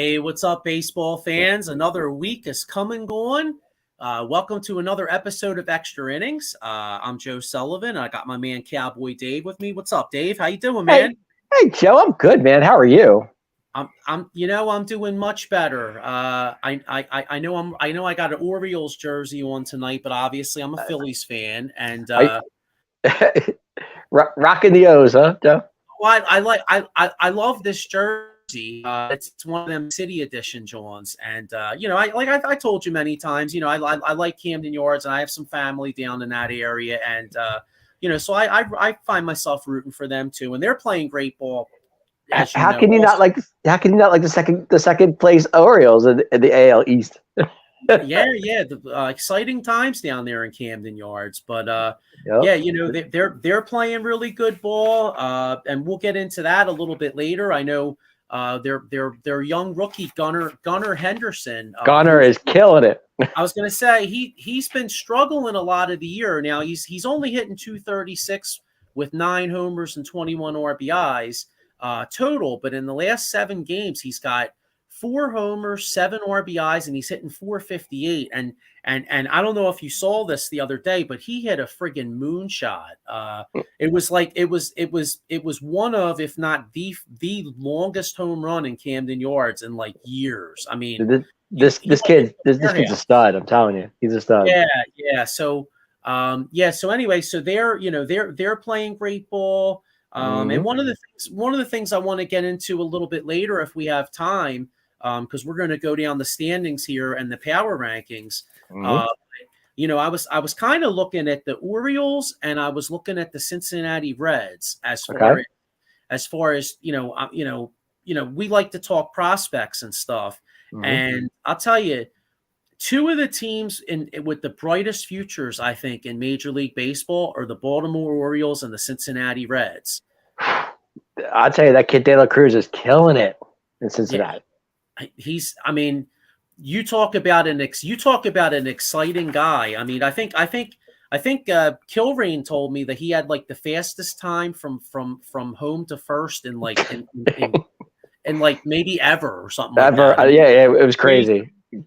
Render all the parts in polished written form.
Hey, what's up, baseball fans? Another week is come and gone. Welcome to another episode of Extra Innings. I'm Joe Sullivan. I got my man Cowboy Dave with me. What's up, Dave? How you doing, Hey, man? hey, Joe, I'm good, man. How are you? I'm doing much better. I know I got an Orioles jersey on tonight, but obviously I'm a Phillies fan, and Are you, rocking the O's, huh, Joe? well, I love this jersey. It's one of them city edition Johns, and I told you many times. I like Camden Yards, and I have some family down in that area, and so I find myself rooting for them too, and they're playing great ball, as you How know. can you not Also, like? How can you not like the second place Orioles in the AL East? yeah, the exciting times down there in Camden Yards, but Yep. yeah, they're playing really good ball, and we'll get into that a little bit later. I know their young rookie Gunnar Henderson, Connor who's is killing it. I was going to say he's been struggling a lot of the year. Now he's only hitting 236 with 9 homers and 21 RBIs total, but in the last 7 games he's got 4 homers, 7 RBIs, and he's hitting 458. And I don't know if you saw this the other day, but he hit a friggin' moonshot. It was like it was one of, if not the longest home run in Camden Yards in like years. I mean, This he, this he this might hit kid this the this air kid's a half. stud. I'm telling you, he's a stud. Yeah. So anyway, so they're playing great ball. And Hmm. one of the things I want to get into a little bit later if we have time, because we're going to go down the standings here and the power rankings. Hmm. Uh, I was kind of looking at the Orioles and I was looking at the Cincinnati Reds Okay. as far as we like to talk prospects and stuff. Hmm. And I'll tell you, two of the teams with the brightest futures, I think, in Major League Baseball are the Baltimore Orioles and the Cincinnati Reds. I'll tell you, that kid De La Cruz is killing it in Yeah, Cincinnati. I mean, you talk about an exciting guy. I mean, I think Kilrain told me that he had like the fastest time from home to first in like in like maybe ever or something like Ever, that. I mean, yeah, it was crazy. crazy.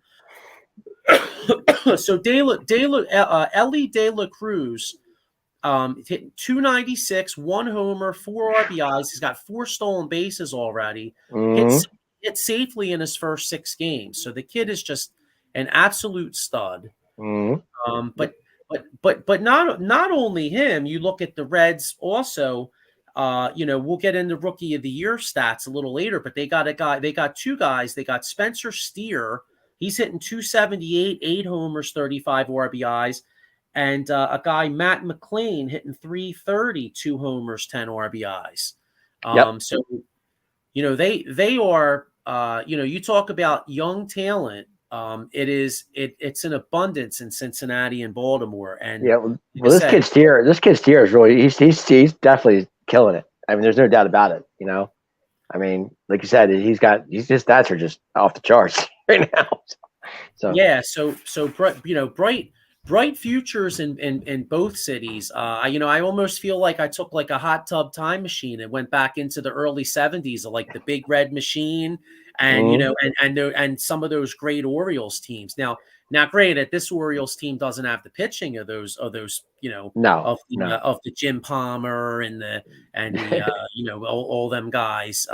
So Ellie De La Cruz, hitting 296, 1 homer, 4 RBIs. He's got 4 stolen bases already. Hmm. Hit hit safely in his first 6 games. So the kid is just an absolute stud. Hmm. Um, but but not only him. You look at the Reds also. We'll get into Rookie of the Year stats a little later, but they got a guy. They got 2 guys. They got Spencer Steer. He's hitting 278, 8 homers, 35 RBIs, and a guy Matt McLean hitting 330, 2 homers, 10 RBIs. Yep. So they are. You talk about young talent. It's an abundance in Cincinnati and Baltimore, and Yeah, like I well, said, this kid Steer is really he's definitely killing it. I mean, there's no doubt about it. I mean, like you said, he's just stats are just off the charts right now. So yeah. So bright futures in both cities. I almost feel like I took like a hot tub time machine and went back into the early '70s, of like the Big Red Machine, and mm, and some of those great Orioles teams. Now, granted, this Orioles team doesn't have the pitching of those no, no. of the Jim Palmer and the all them guys.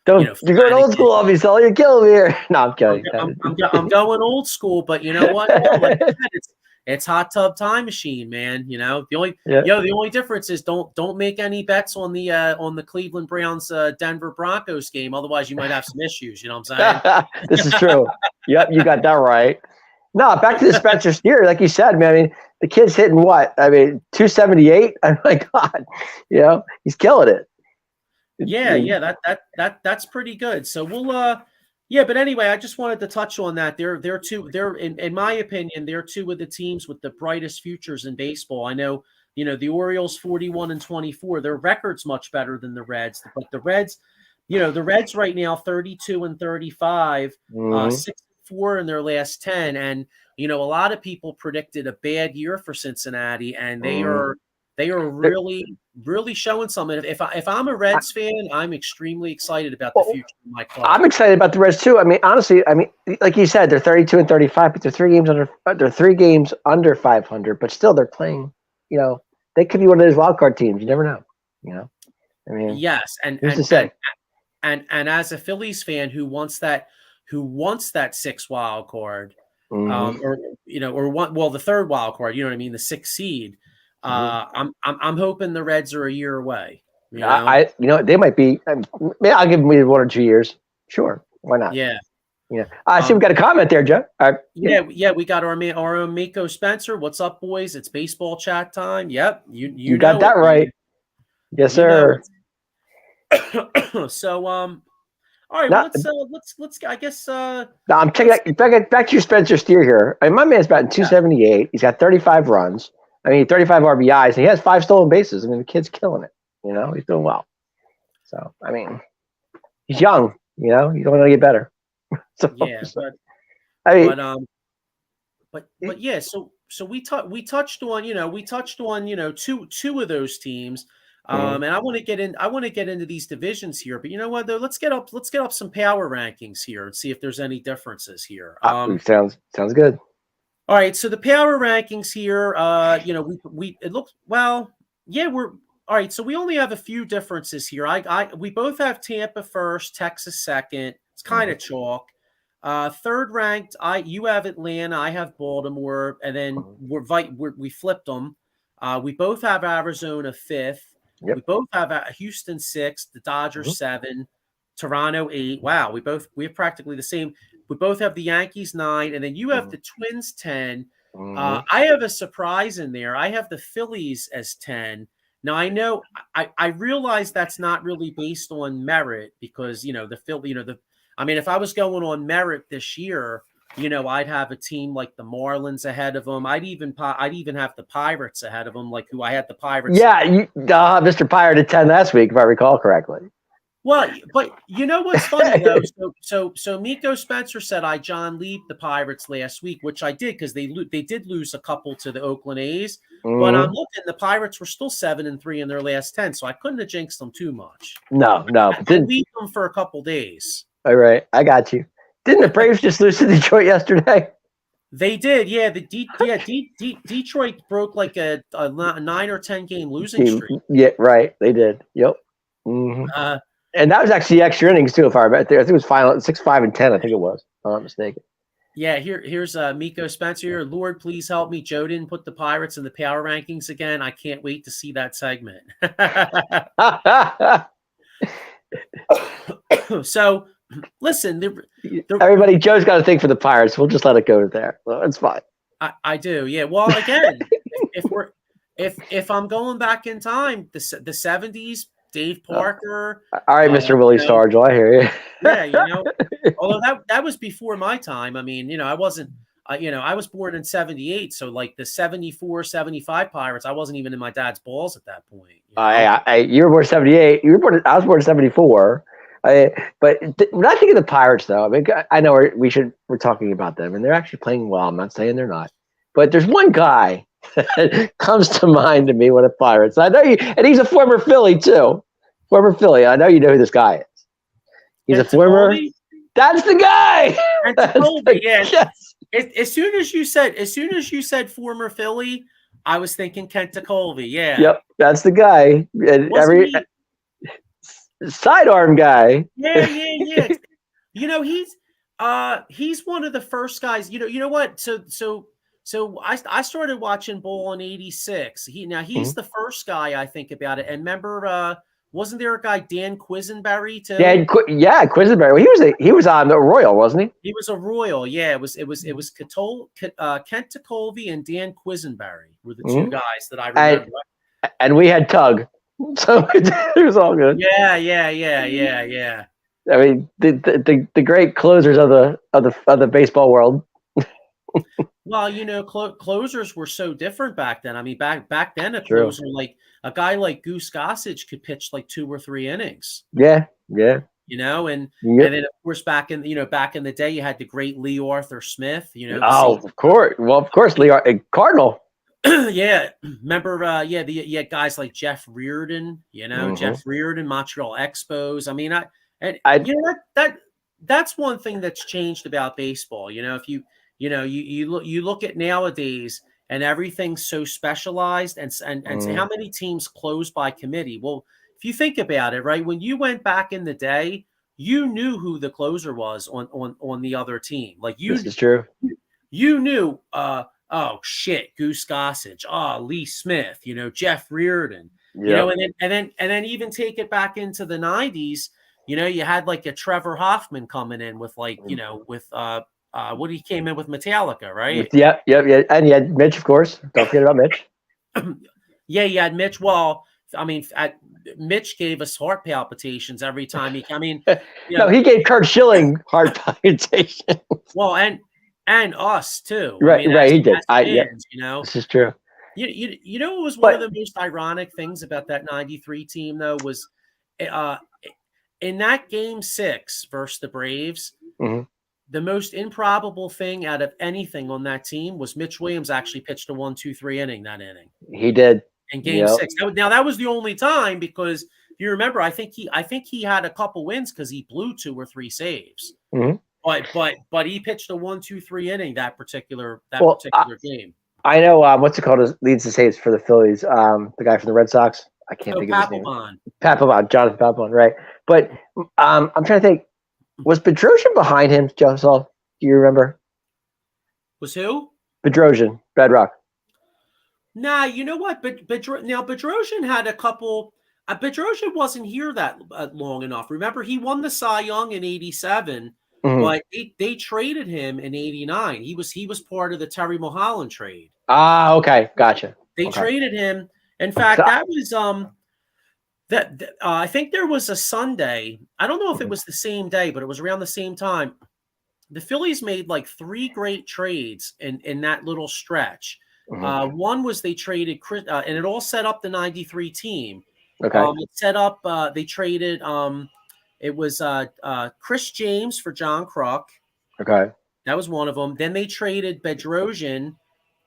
Don't you're going old Flanagan. school on me, Sully. You're killing me here. No, I'm I'm, kidding. I'm, I'm, I'm going old school, but you know what? No, like I said, it's hot tub time machine, man. Yeah, The only difference is don't make any bets on the Cleveland Browns Denver Broncos game. Otherwise, you might have some issues. You know what I'm saying? this is true. Yep, you got that right. No, back to the Spencer Steer, like you said, man. I mean, the kid's hitting what? I mean, 278. Oh my God, he's killing it. Yeah, that's pretty good. So yeah, but anyway, I just wanted to touch on that. They're in my opinion, they're two of the teams with the brightest futures in baseball. I know, the Orioles 41 and 24, their record's much better than the Reds, but the Reds right now 32 and 35, Mm-hmm. 6-4 in their last 10, and a lot of people predicted a bad year for Cincinnati, and they Mm-hmm. are They are really showing something. If I'm a Reds fan, I'm extremely excited about the future of my club. I'm excited about the Reds too. I mean, honestly, like you said, they're 32 and 35, but they're 3 games under 500. But still, they're playing. You know, they could be one of those wild card teams. You never know. You know, I mean, yes, who's to say? And as a Phillies fan who wants that 6th wild card, or the 3rd wild card, you know what I mean, the 6th seed. I'm hoping the Reds are a year away. You know? They might be. I'll give them 1 or 2 years. Sure, why not? Yeah. Yeah. I see we got a comment there, Joe. Yeah, we got our own Miko Spencer. What's up, boys? It's baseball chat time. Yep, you got that right. Yes, sir. So all right, let's I guess I'm checking back to your Spencer Steer here. I mean, my man's batting 278. Yeah. He's got 35 runs. I mean, 35 RBIs, and he has 5 stolen bases. I mean, the kid's killing it. You know, he's doing well. So, I mean, he's young. You know, you don't want to get better. But yeah. So we touched on two of those teams. And I want to get into these divisions here, but you know what though? Let's get up some power rankings here and see if there's any differences here. Sounds good. All right, so the power rankings here, it looks well. Yeah, we're all right. So we only have a few differences here. We both have Tampa first, Texas second. It's kind of chalk. 3rd ranked, you have Atlanta, I have Baltimore, and then we flipped them. We both have Arizona 5th. Yep. We both have Houston 6th, the Dodgers 7, Toronto 8. Wow, we have practically the same. We both have the Yankees 9, and then you have the Twins 10. I have a surprise in there. I have the Phillies as 10. Now I know I realize that's not really based on merit because I mean, if I was going on merit this year, I'd have a team like the Marlins ahead of them. I'd even have the Pirates ahead of them, like who I had the Pirates. Yeah, Mr. Pirate at 10 last week, if I recall correctly. Well, but you know what's funny though? So Miko Spencer said I John Leap the Pirates last week, which I did because they did lose a couple to the Oakland A's. But I'm looking, the Pirates were still 7-3 in their last 10, so I couldn't have jinxed them too much. No, I did beat them for a couple days. All right, I got you. Didn't the Braves just lose to Detroit yesterday? They did, yeah. Detroit broke like a 9 or 10 game losing streak. Yeah, right. They did. Yep. Mm-hmm. And that was actually extra innings too, if I remember. I think it was final 6, 5, and 10. I think it was. If I'm not mistaken. Yeah. Here's Miko Spencer here. Lord, please help me. Joe didn't put the Pirates in the power rankings again. I can't wait to see that segment. So. Listen, everybody, Joe's got a thing for the Pirates. We'll just let it go there. Well, it's fine. I do, yeah. Well, again, if I'm going back in time, the 70s, Dave Parker. All right, Mr. Willie Stargell, I hear you. Yeah, although that was before my time. I mean, I wasn't. I was born in 78, so like the 74, 75 Pirates, I wasn't even in my dad's balls at that point. You were born in 78. I was born in 74. But when I think of the Pirates, though, I mean, I know we're talking about them, and they're actually playing well. I'm not saying they're not, but there's one guy that comes to mind to me when it's Pirates. I know and he's a former Philly too. Former Philly. I know you know who this guy is. He's a former. That's the guy. Yes. As soon as you said former Philly, I was thinking Kent Tekulve. Yeah. Yep, that's the guy. And sidearm guy. Yeah. He's one of the first guys. You know what? So I started watching Bull in '86. He's the first guy I think about it. And remember, wasn't there a guy Dan Quisenberry too? Yeah, Quisenberry. He was on the Royal, wasn't he? He was a Royal. Yeah, it was Kent Tekulve and Dan Quisenberry were the two guys that I remember. And we had Tug. So it was all good. Yeah. I mean, the great closers of the baseball world. Well, closers were so different back then. I mean, back then a closer like a guy like Goose Gossage could pitch like 2 or 3 innings. Yeah. And then of course back in the day you had the great Lee Arthur Smith. Of course. Well, of course, Lee Cardinal. Yeah, remember? You had guys like Jeff Reardon. Mm-hmm. Jeff Reardon, Montreal Expos. I mean, I that's one thing that's changed about baseball. If you look at nowadays, and everything's so specialized, and so how many teams close by committee? Well, if you think about it, right, when you went back in the day, you knew who the closer was on the other team. Like this is true. you knew, oh shit, Goose Gossage, Lee Smith, Jeff Reardon, Yeah. and then even take it back into the '90s. You had like a Trevor Hoffman coming in with what he came in with Metallica, right? Yeah, and you had Mitch, of course. Don't forget about Mitch. Yeah, you had Mitch. Well, I mean, Mitch gave us heart palpitations every time he. I mean, No, he gave Kurt Schilling heart palpitation. well, and us too. I Right, mean, right. He did. as fans, This is true. What was one of But the most ironic things about that '93 team though was, uh, in that Game 6 versus the Braves, mhm, the most improbable thing out of anything on that team was Mitch Williams actually pitched a 1-2-3 inning that inning he did. in Game Yep. 6. Now that was the only time because if you remember, I think he had a couple wins because he blew 2 or 3 saves. Mhm. But he pitched a 1-2-3 inning that particular game. I know what's it called leads the saves for the Phillies. The guy from the Red Sox. I can't Oh, think of his name. Papelbon. Papelbon, Jonathan Papelbon, right? But I'm trying to think. Was Bedrosian behind him, Joseph? Do you remember? Was who? Bedrosian, Bedrock. Nah, you know what? But Bedrosian had a couple. Bedrosian wasn't here that long enough. Remember, he won the Cy Young in '87, Mhm. but they traded him in '89. He was part of the Terry Mulholland trade. Ah, okay, gotcha. They Okay. traded him. In fact, that was I think there was a Sunday. I don't know if it was the same day, but it was around the same time. The Phillies made like 3 great trades in that little stretch. One was they traded Chris, and it all set up the '93 team. Okay. It set up. They traded. It was Chris James for John Kruk. Okay. That was one of them. Then they traded Bedrosian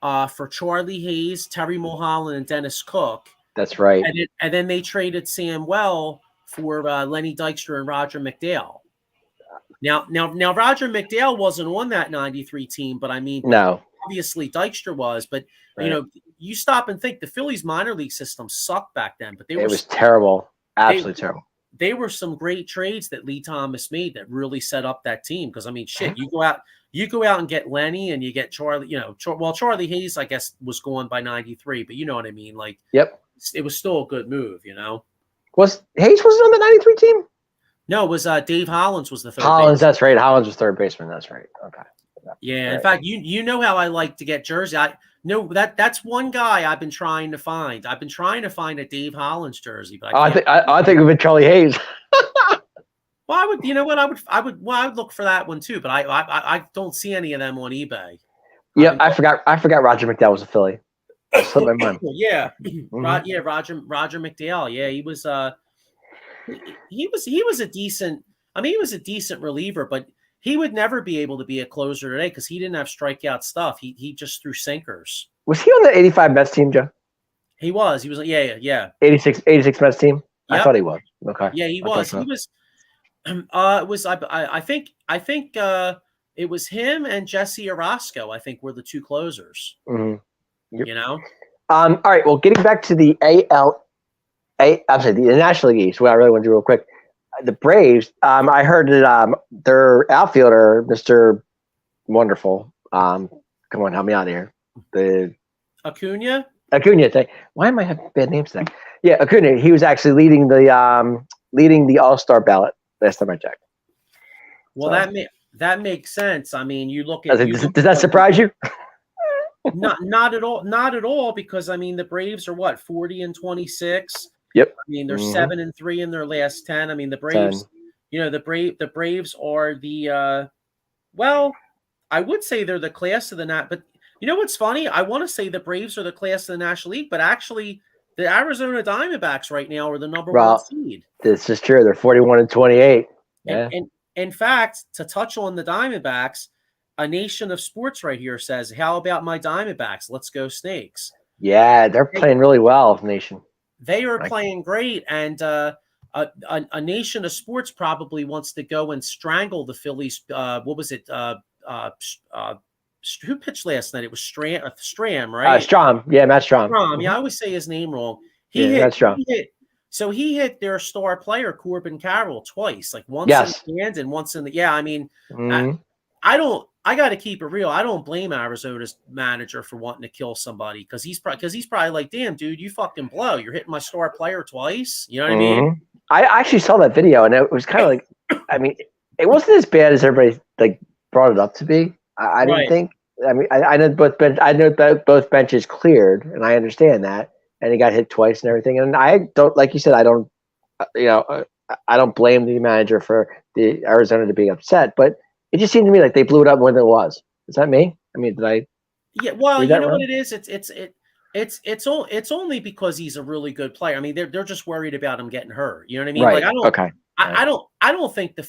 for Charlie Hayes, Terry Mulholland, and Dennis Cook. That's right. And then they traded Sam Well for Lenny Dykstra and Roger McDale. Now, Roger McDale wasn't on that '93 team, but I mean, no, obviously Dykstra was. But right. You stop and think the Phillies minor league system sucked back then. But it was terrible, absolutely terrible. They were some great trades that Lee Thomas made that really set up that team. Because I mean, shit, you go out and get Lenny, and you get Charlie. Charlie Hayes, I guess, was gone by '93, but you know what I mean. Like, yep, it was still a good move. Was Hayes wasn't on the '93 team? No, it was Dave Hollins was the third. Hollins, baseman. that's right. Hollins was third baseman. That's right. Okay. Yeah, right. In fact, you know how I like to get jersey. That's one guy I've been trying to find. I've been trying to find a Dave Hollins jersey, but I think of it Charlie Hayes. Well, I would. You know what? I would look for that one too, but I don't see any of them on eBay. Yeah, I forgot Roger McDowell was a Philly. Yeah, yeah, Roger McDowell. Yeah, he was a decent. I mean, he was a decent reliever, but he would never be able to be a closer today because he didn't have strikeout stuff. He just threw sinkers. Was he on the '85 Mets team, Joe? He was. Yeah. 86 Mets team. Yep. I thought he was. Okay. Yeah, he was. He was. It was. I think. It was him and Jesse Orosco. I think were the 2 closers. Mm-hmm. Yep. All right. Well, getting back to the I'm sorry, the National League East. What I really want to do real quick. The Braves. I heard that their outfielder, Mr. Wonderful. Come on, help me out here. The Acuna. Why am I having bad names today? Yeah, Acuna. He was actually leading the All-Star ballot last time I checked. Well, so. that makes sense. I mean, you look at. Does that surprise you? Not at all. Not at all, because I mean the Braves are what 40-26. Yep. I mean they're 7-3 in their last 10. I mean the Braves. 10. The Braves are the. Well, I would say they're the class of the nat. But you know what's funny? I want to say the Braves are the class of the National League, but actually the Arizona Diamondbacks right now are the number 1 seed. This is true. They're 41-28. Yeah. And in fact, to touch on the Diamondbacks. A Nation of Sports right here says, "How about my Diamondbacks? Let's go Snakes." Yeah, they're playing really well, Nation. They are playing great, and a nation of sports probably wants to go and strangle the Phillies. What was it? Who pitched last night? It was Stram, right? Strom. Yeah, Matt Strom. Strom. Yeah, I always say his name wrong. Matt Strom. So he hit their star player Corbin Carroll twice, like once in the hand and once in the. Yeah, I mean, I don't. I got to keep it real. I don't blame Arizona's manager for wanting to kill somebody because he's probably like, damn, dude, you fucking blow. You're hitting my star player twice. You know what I mean? I actually saw that video and it was kind of like, I mean, it wasn't as bad as everybody like brought it up to be. I didn't think. I mean, I know both benches cleared, and I understand that. And he got hit twice and everything. And I don't, like you said, I don't, I don't blame the manager for the Arizona to be upset, but it just seemed to me like they blew it up more than it was. Is that me? I mean, did I? Yeah. Well, you know what it is. It's only because he's a really good player. I mean, they're just worried about him getting hurt. You know what I mean? Right. Like I don't think the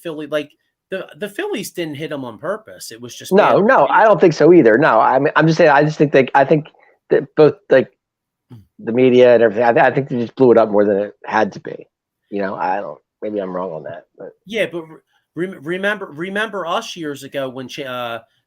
the Phillies didn't hit him on purpose. It was just no. I don't think so either. No, I mean, I'm just saying. I just think I think that both like the media and everything. I think they just blew it up more than it had to be. I don't. Maybe I'm wrong on that, but yeah, but. Remember us years ago when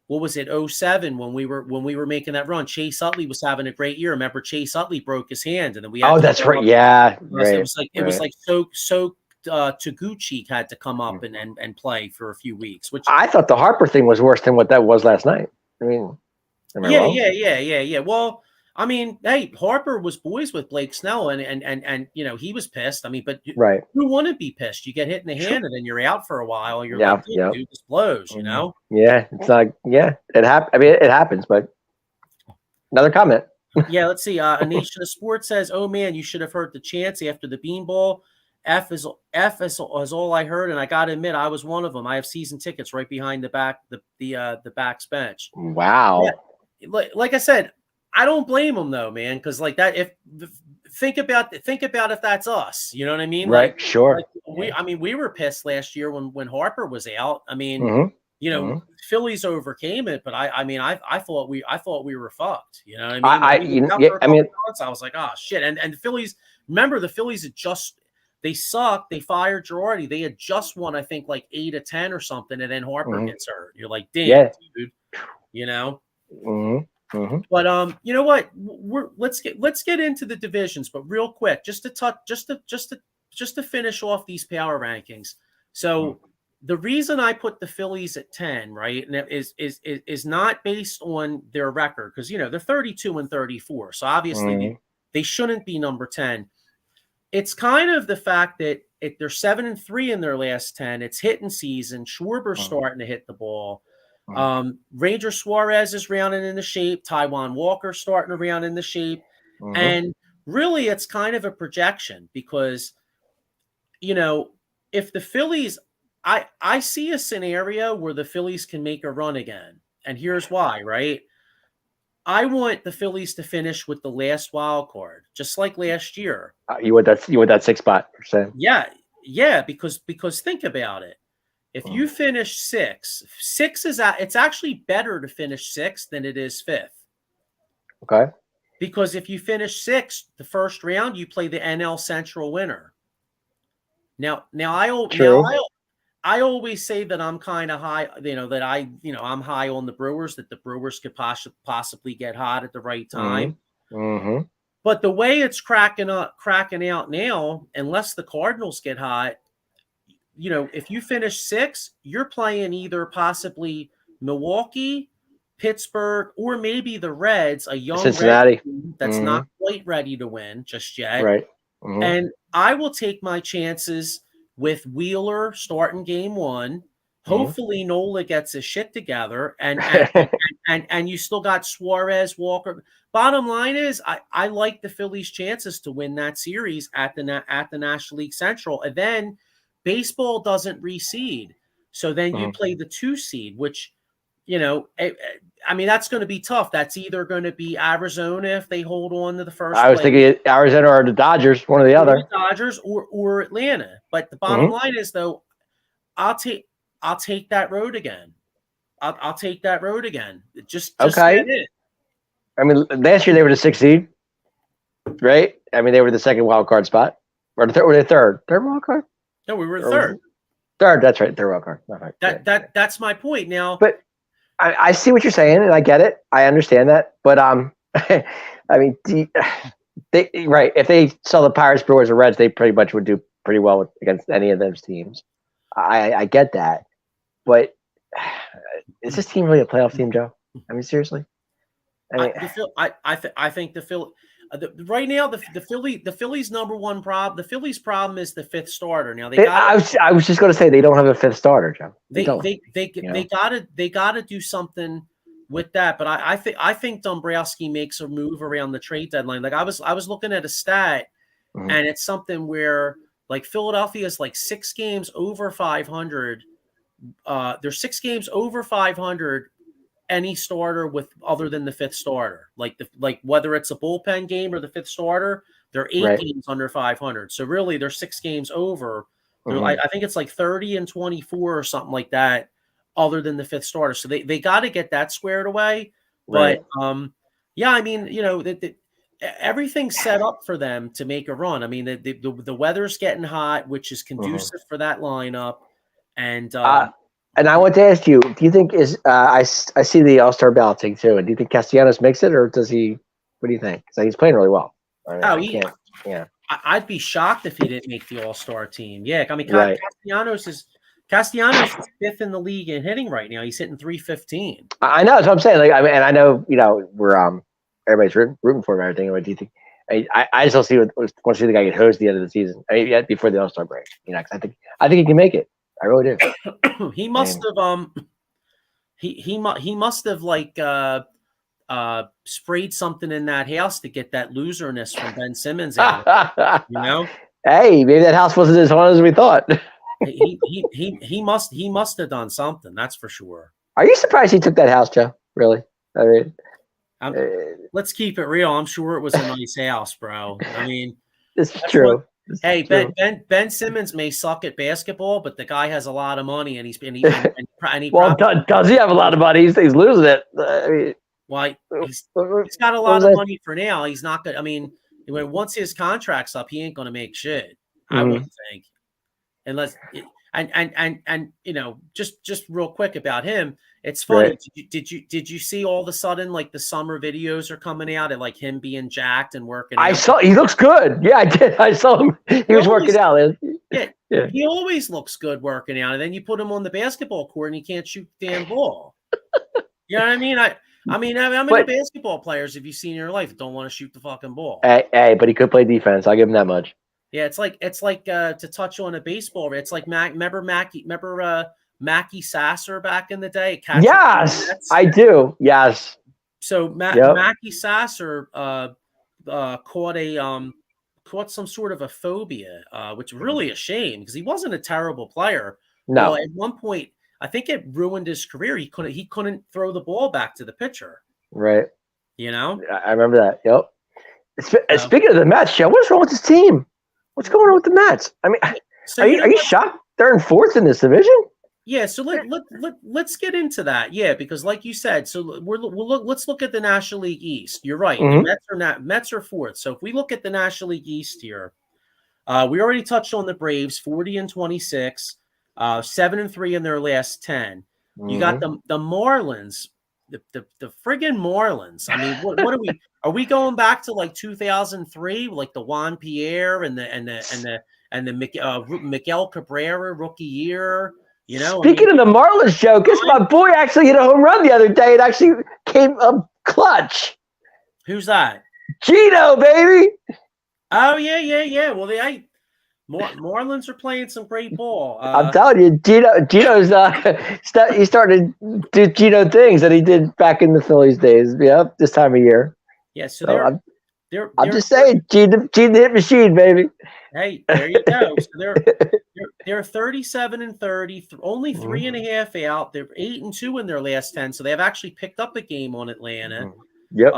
what was it, 07 when we were making that run. Chase Utley was having a great year. Remember Chase Utley broke his hand and then we had that's right. Yeah. Right. It was like so Taguchi had to come up and play for a few weeks, which I thought the Harper thing was worse than what that was last night. I mean, yeah. Well, I mean, hey, Harper was boys with Blake Snell, and he was pissed. I mean, but who wouldn't be pissed? You get hit in the hand, and then you're out for a while. And you're like, dude, this blows, Yeah, it's like, it happens. I mean, it happens. But another comment. Yeah, let's see. A Nation of Sports says, "Oh man, you should have heard the chants after the Beanball. F is all I heard, and I got to admit, I was one of them. I have season tickets right behind the back's bench. Wow. Yeah, like I said." I don't blame him though, man, because like that. Think about if that's us, you know what I mean? Right. Like, sure. Like we were pissed last year when Harper was out. I mean, Phillies overcame it, but I thought we were fucked. You know what I mean? I was like, oh shit. And the Phillies, remember the Phillies had they sucked. They fired Girardi. They had just won, I think, like 8 or 10 or something, and then Harper gets hurt. You're like, damn, dude. But you know what? Let's get into the divisions, but real quick, just to finish off these power rankings. So the reason I put the Phillies at 10, right, and is not based on their record because they're 32 and 34, so obviously they shouldn't be number 10. It's kind of the fact that they're 7 and 3 in their last 10. It's hitting season. Schwarber's starting to hit the ball. Ranger Suarez is rounding into shape. Taijuan Walker starting to round into shape. And really it's kind of a projection because, if the Phillies, I see a scenario where the Phillies can make a run again. And here's why, right? I want the Phillies to finish with the last wild card, just like last year. You want that 6 spot, you're saying? Yeah, because think about it. If you finish 6 is it's actually better to finish 6th than it is 5th. Okay. Because if you finish 6th, the first round, you play the NL Central winner. Now I always say that I'm kind of high, that I'm high on the Brewers, that the Brewers could possibly get hot at the right time. But the way it's cracking out now, unless the Cardinals get hot, if you finish 6th, you're playing either possibly Milwaukee, Pittsburgh, or maybe the Reds, a young Cincinnati that's not quite ready to win just yet. Right. And I will take my chances with Wheeler starting game 1. Hopefully Nola gets his shit together and you still got Suarez, Walker. Bottom line is I like the Phillies' chances to win that series at the National League Central. And then baseball doesn't reseed. So then you play the 2 seed, which, that's going to be tough. That's either going to be Arizona if they hold on to the first I was thinking Arizona or the Dodgers, one or the other. Dodgers or Atlanta. But the bottom line is, though, I'll take that road again. I'll take that road again. Just okay. get it. I mean, last year they were the 6th seed. right? I mean, they were the second wild card spot, or the third, or the third wild card. No, we were Or was third. it- Third, that's right, third wild card. All right, That's my point. Now, but I see what you're saying, and I get it. I understand that, but I mean, right? If they saw the Pirates, Brewers, or Reds, they pretty much would do pretty well against any of those teams. I get that, but is this team really a playoff team, Joe? I mean, seriously. I mean, I think the Philly right now the Phillies number one problem. The Phillies problem is the fifth starter. Now I was just going to say they don't have a fifth starter, Joe. They gotta do something with that. But I think Dombrowski makes a move around the trade deadline. Like I was looking at a stat, and it's something where like Philadelphia is like 6 games over 500. They're 6 games over 500. Any starter with other than the fifth starter, like whether it's a bullpen game or the fifth starter, they're 8 games under 500. So really, they're 6 games over. I think it's like 30 and 24 or something like that, other than the fifth starter. So they got to get that squared away. But yeah, I mean, everything's set up for them to make a run. I mean, the weather's getting hot, which is conducive for that lineup, and I want to ask you: do you think I see the All-Star balloting too? And do you think Castellanos makes it, or does he? What do you think? So he's playing really well. I mean, I'd be shocked if he didn't make the All-Star team. Yeah, I mean, Castellanos is 5th in the league in hitting right now. He's hitting .315. I know. That's what I'm saying. Like, I mean, and I know we're everybody's rooting for him and everything. What do you think? I just don't see want to see the guy get hosed at the end of the season. I mean, yet before the All-Star break. Cause I think he can make it. I really do. He must have he must have like sprayed something in that house to get that loserness from Ben Simmons out. Hey, maybe that house wasn't as haunted as we thought. he must have done something. That's for sure. Are you surprised he took that house, Joe? Really? I mean, let's keep it real. I'm sure it was a nice house, bro. I mean, it's true. Hey, Ben Simmons may suck at basketball, but the guy has a lot of money, and does he have a lot of money? He's losing it. I mean, he's got a lot of money for now. He's not good. I mean, once his contract's up, he ain't going to make shit. I wouldn't think, unless and just real quick about him. It's funny. Right. Did you see all of a sudden like the summer videos are coming out and like him being jacked and working out? I saw he looks good. Yeah, I did. I saw him. He was working out. Yeah, he always looks good working out. And then you put him on the basketball court and he can't shoot the damn ball. You know what I mean? I mean, how many basketball players have you seen in your life that don't want to shoot the fucking ball? Hey, but he could play defense. I'll give him that much. Yeah, it's like to touch on a baseball. It's like remember Mackie Sasser back in the day? Yes, I do. Yes. So Mackie Sasser caught some sort of a phobia, which is really a shame because he wasn't a terrible player. No. Well, at one point, I think it ruined his career. He couldn't throw the ball back to the pitcher. Right. I remember that. Yep. Speaking of the Mets, Joe, what's wrong with this team? What's going on with the Mets? I mean, are you shocked they're in 4th in this division? Yeah, so let's get into that. Yeah, because like you said, so let's look at the National League East. You're right. Mm-hmm. The Mets are 4th. So if we look at the National League East here, we already touched on the Braves, 40-26, 7-3 in their last 10. Mm-hmm. You got the Marlins, the friggin' Marlins. I mean, what are we? Are we going back to like 2003, like the Juan Pierre and the Miguel Cabrera rookie year? Speaking of the Marlins, Joe, guess my boy actually hit a home run the other day. It actually came up clutch. Who's that? Gino, baby. Oh yeah. Well, Marlins are playing some great ball. I'm telling you, Gino's he started to do Gino things that he did back in the Phillies days. Yep, this time of year. Yeah, so I'm just saying, Gino the hit machine, baby. Hey, there you go. So they're 37-30, only 3.5 out. They're 8-2 in their last 10, so they have actually picked up a game on Atlanta. Yep.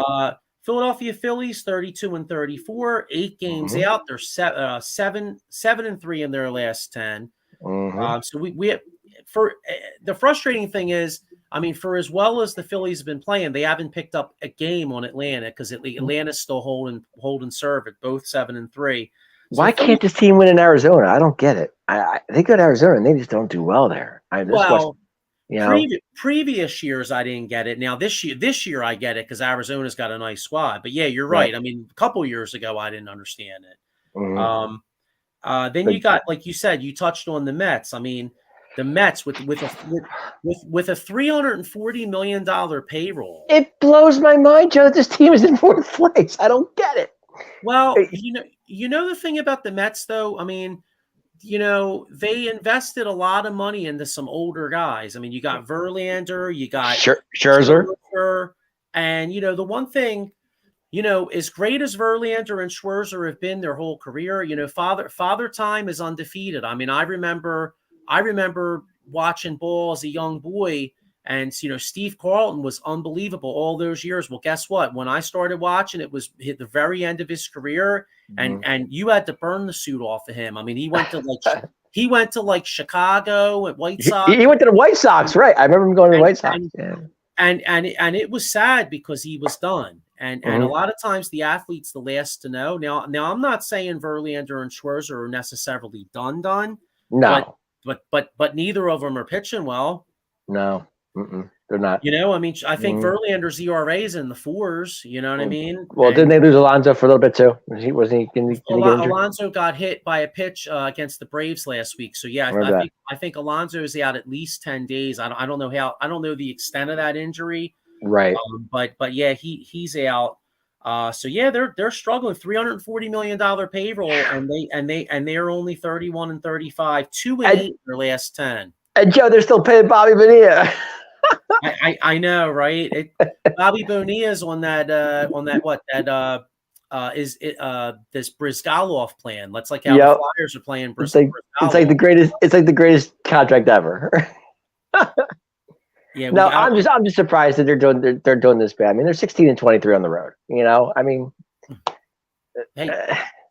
Philadelphia Phillies 32-34, 8 games out. They're 7-3 in their last 10. So we have, for the frustrating thing is I mean, for as well as the Phillies have been playing, they haven't picked up a game on Atlanta because Atlanta's still holding serve at both 7-3. So Why can't this team win in Arizona? I don't get it. They go to Arizona and they just don't do well there. Previous years I didn't get it. Now this year I get it because Arizona's got a nice squad. But yeah, you're right. I mean, a couple years ago I didn't understand it. Mm-hmm. Then you got, like you said, you touched on the Mets. I mean, the Mets with a $340 million payroll. It blows my mind, Joe, that this team is in fourth place. I don't get it. Well, you know the thing about the Mets, though. I mean, they invested a lot of money into some older guys. I mean, you got Verlander, you got Scherzer, and the one thing, as great as Verlander and Scherzer have been their whole career, Father Time is undefeated. I mean, I remember watching ball as a young boy, and Steve Carlton was unbelievable all those years. Well, guess what? When I started watching, it was hit the very end of his career, and you had to burn the suit off of him. I mean, he went to Chicago at White Sox. He went to the White Sox, right? I remember him going to the White Sox. And it was sad because he was done. And a lot of times the athlete's the last to know. Now I'm not saying Verlander and Scherzer are necessarily done. No. But neither of them are pitching well. No, they're not. I mean, I think Verlander's ERA is in the 4s. You know what I mean? Well, didn't they lose Alonso for a little bit too? Alonso got hit by a pitch against the Braves last week. So yeah, I think Alonso is out at least 10 days. I don't know the extent of that injury. Right. But yeah, he's out. So yeah, they're struggling. $340 million payroll, and they are only 31-35, 2-8 in their last 10. And Joe, they're still paying Bobby Bonilla. I know, right? Bobby Bonilla's on that this Brizgalov plan. That's like how the Flyers are playing Brizgalov. It's like the greatest contract ever. Yeah. No, I'm just surprised that they're doing this bad. I mean, they're 16-23 on the road. I mean, hey,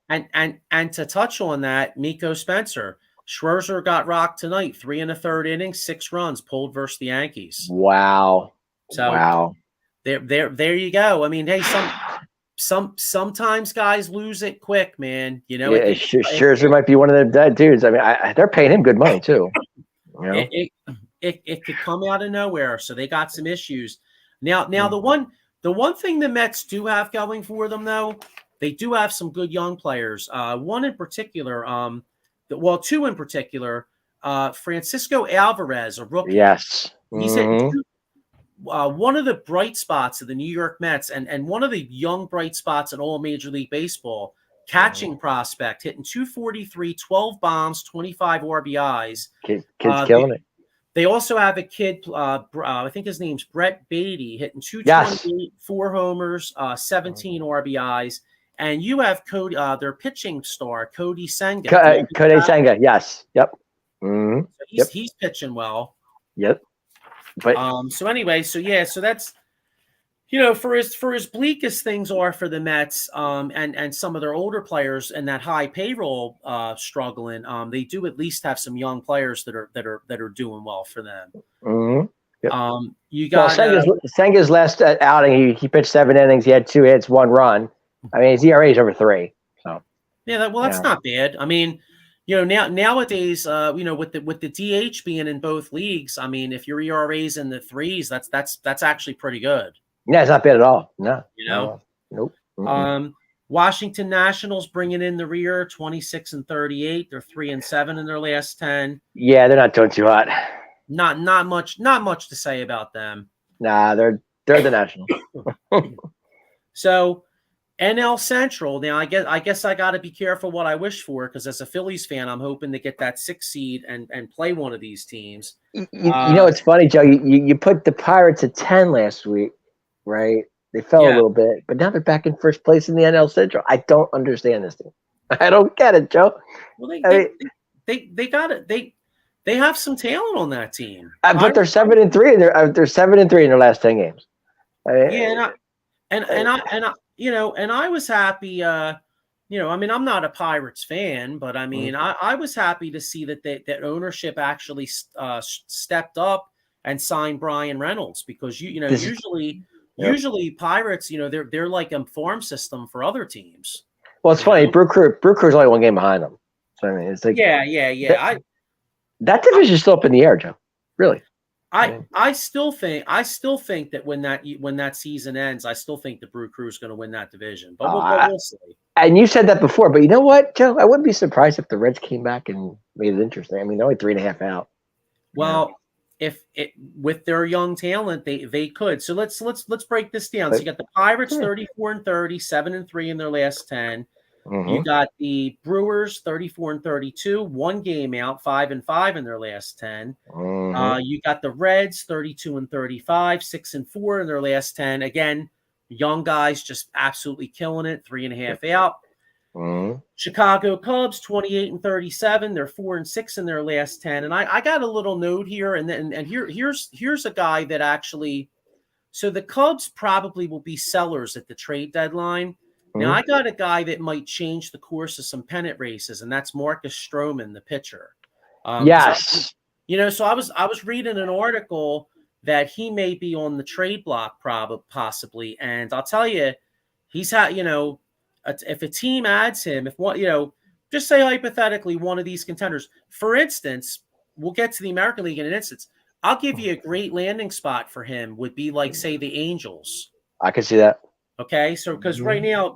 and to touch on that, Miko Spencer, Scherzer got rocked tonight, 3 1/3 innings, 6 runs pulled versus the Yankees. Wow. So there you go. I mean, hey, sometimes guys lose it quick, man. Scherzer might be one of the dead dudes. I mean, they're paying him good money too. It could come out of nowhere, so they got some issues. Now the one thing the Mets do have going for them, though, they do have some good young players. One in particular, two in particular. Francisco Alvarez, a rookie. Yes, he's hitting one of the bright spots of the New York Mets, and one of the young bright spots in all Major League Baseball. Catching prospect, hitting 243, 12 bombs, 25 RBIs. Kid's killing it. They also have a kid, I think his name's Brett Beatty, hitting 228, 4 homers, 17 RBIs. And you have their pitching star, Cody Senga. Cody Senga, yes. Yep. Mm-hmm. So he's pitching well. Yep. But so that's for as bleak as things are for the Mets, and some of their older players and that high payroll struggling, they do at least have some young players that are doing well for them. Mm-hmm. Yep. You got Senga's last outing. He pitched 7 innings. He had 2 hits, 1 run. I mean, his ERA is over 3. So yeah, that's not bad. I mean, nowadays, with the DH being in both leagues, I mean, if your ERA is in the 3s, that's actually pretty good. Yeah, it's not bad at all. No. Nope. Mm-hmm. Washington Nationals bringing in the rear, 26-38. They're 3-7 in their last 10. Yeah, they're not doing too hot. Not much to say about them. Nah, they're the Nationals. So NL Central. Now, I guess I got to be careful what I wish for, because as a Phillies fan, I'm hoping to get that 6th seed and play one of these teams. It's funny, Joe. You put the Pirates at 10 last week. Right, they fell a little bit, but now they're back in first place in the NL Central. I don't understand this thing. I don't get it, Joe. Well, they got it. They have some talent on that team. But they're 7-3. They're 7-3 in their last 10 games. I was happy. I mean, I'm not a Pirates fan, but I mean, I was happy to see that ownership actually stepped up and sign Brian Reynolds, because This is- Yep. usually Pirates, they're like a farm system for other teams. Well, it's funny. Brew Crew's only one game behind them. So I mean, it's like yeah. That division's still up in the air, Joe. Really. I still think that when that season ends, I still think the Brew Crew is going to win that division. But we'll see. And you said that before, but you know what, Joe? I wouldn't be surprised if the Reds came back and made it interesting. I mean, they're only 3.5 out. Well, with their young talent, they could. So let's break this down. So you got the Pirates 34-30, 7-3 in their last 10. Mm-hmm. You got the Brewers 34-32, 1 game out, 5-5 in their last 10. Mm-hmm. You got the Reds 32-35, 6-4 in their last 10. Again, young guys just absolutely killing it, 3.5 out. Mm-hmm. Chicago Cubs 28-37. They're 4-6 in their last 10. And I got a little note here, and here's a guy that actually. So the Cubs probably will be sellers at the trade deadline. Now, I got a guy that might change the course of some pennant races, and that's Marcus Stroman, the pitcher. Yes. So I was reading an article that he may be on the trade block possibly. And I'll tell you, he's had, if a team adds him, if one, just say hypothetically one of these contenders, for instance, we'll get to the American League in an instance. I'll give you a great landing spot for him would be like, say, the Angels. I can see that. Okay, so because right now,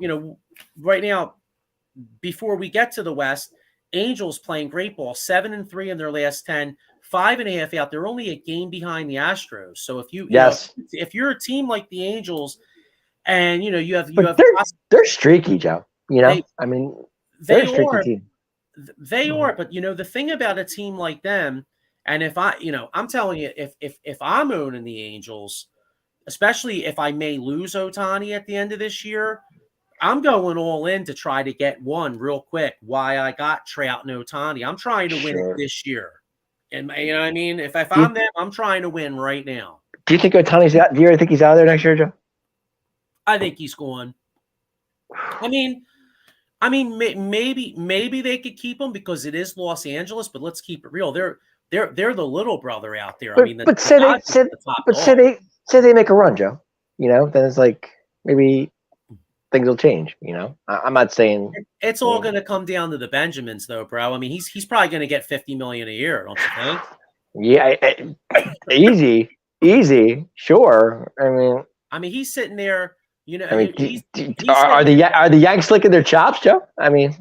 before we get to the West, Angels playing great ball, 7-3 in their last 10, 5.5 out. They're only a game behind the Astros. So if if you're a team like the Angels, and they're streaky, Joe. They're a streaky team. They are, but the thing about a team like them, and if I'm telling you, if I'm owning the Angels, especially if I may lose Ohtani at the end of this year, I'm going all in to try to get one real quick. Why I got Trout and Ohtani. I'm trying to win it this year. And you know what I mean? If I'm them, I'm trying to win right now. Do you think Ohtani's out? Do you think he's out there next year, Joe? I think he's gone. I mean, maybe they could keep him because it is Los Angeles, but let's keep it real. They're the little brother out there. Say they make a run, Joe. Then it's like maybe things will change. I'm not saying it's all going to come down to the Benjamins, though, bro. I mean, he's probably going to get $50 million a year, don't you think? Yeah, easy, sure. I mean, he's sitting there. Are the Yanks licking their chops, Joe? I mean,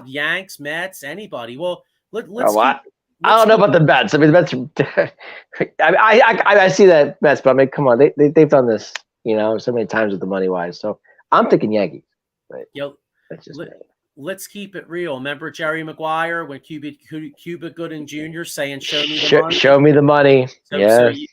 Yanks, Mets, anybody. Well, let's. I don't know about the Mets. I mean, the Mets. I see that Mets, but I mean, come on, they've done this, so many times with the money wise. So I'm thinking Yankees. But let's keep it real. Remember Jerry Maguire when Cuba Gooding Jr. saying, "Show me the money." Show me the money. So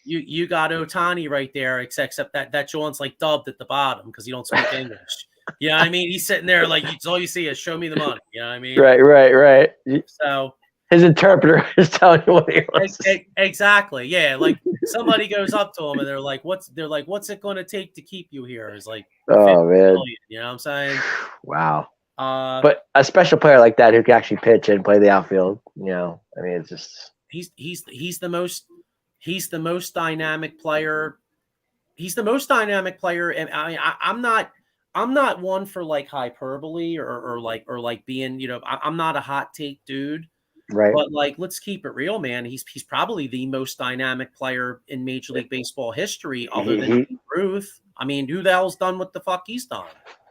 you got Ohtani right there, except that John's like dubbed at the bottom because he don't speak English. You know what I mean? He's sitting there like all you see is "Show me the money." You know what I mean? Right. So. His interpreter is telling you what he wants. Exactly. Yeah. Like somebody goes up to him and they're like, what's it going to take to keep you here? It's like, oh man, million, you know what I'm saying? Wow. But a special player like that who can actually pitch and play the outfield, I mean, it's just he's the most dynamic player. He's the most dynamic player. And I mean, I'm not one for like hyperbole or like being, I'm not a hot take dude. Right. But like, let's keep it real, man. He's probably the most dynamic player in Major League Baseball history, other than Ruth. I mean, who the hell's done what the fuck he's done?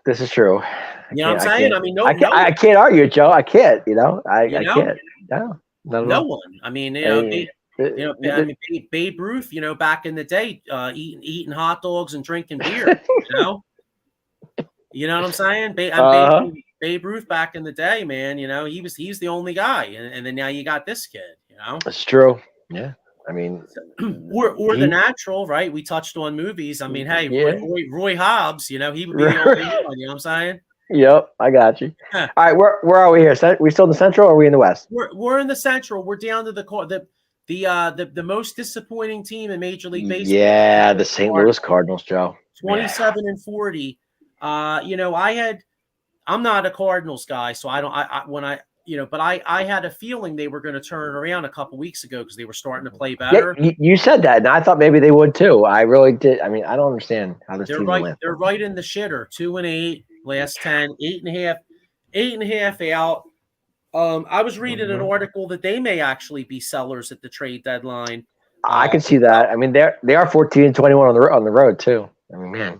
This is true. You know what I'm saying? I mean, I can't argue it, Joe. I can't. I can't. No one. I mean, Babe Ruth. Back in the day, eating hot dogs and drinking beer. You know what I'm saying? Babe Ruth back in the day, man, he's the only guy, and then now you got this kid, That's true. Yeah, I mean, or the natural, right? We touched on movies. I mean, hey, Roy Hobbs, he would be the only one. You know what I'm saying? Yep, I got you. All right, where are we here? We still in the Central, or are we in the West? We're in the Central. We're down to the most disappointing team in Major League Baseball. Yeah, the St. Louis Cardinals, Joe. 27-40. I'm not a Cardinals guy, so but I had a feeling they were going to turn it around a couple weeks ago because they were starting to play Yeah, better. you said that, and I thought maybe they would too. I really did. I mean, I don't understand how this They're team right. went. They're right in the shitter. 2-8 last 10, 8.5, 8.5 out. I was reading an article that they may actually be sellers at the trade deadline. I can see that. I mean, they are 14-21 on the road too. I mean, man,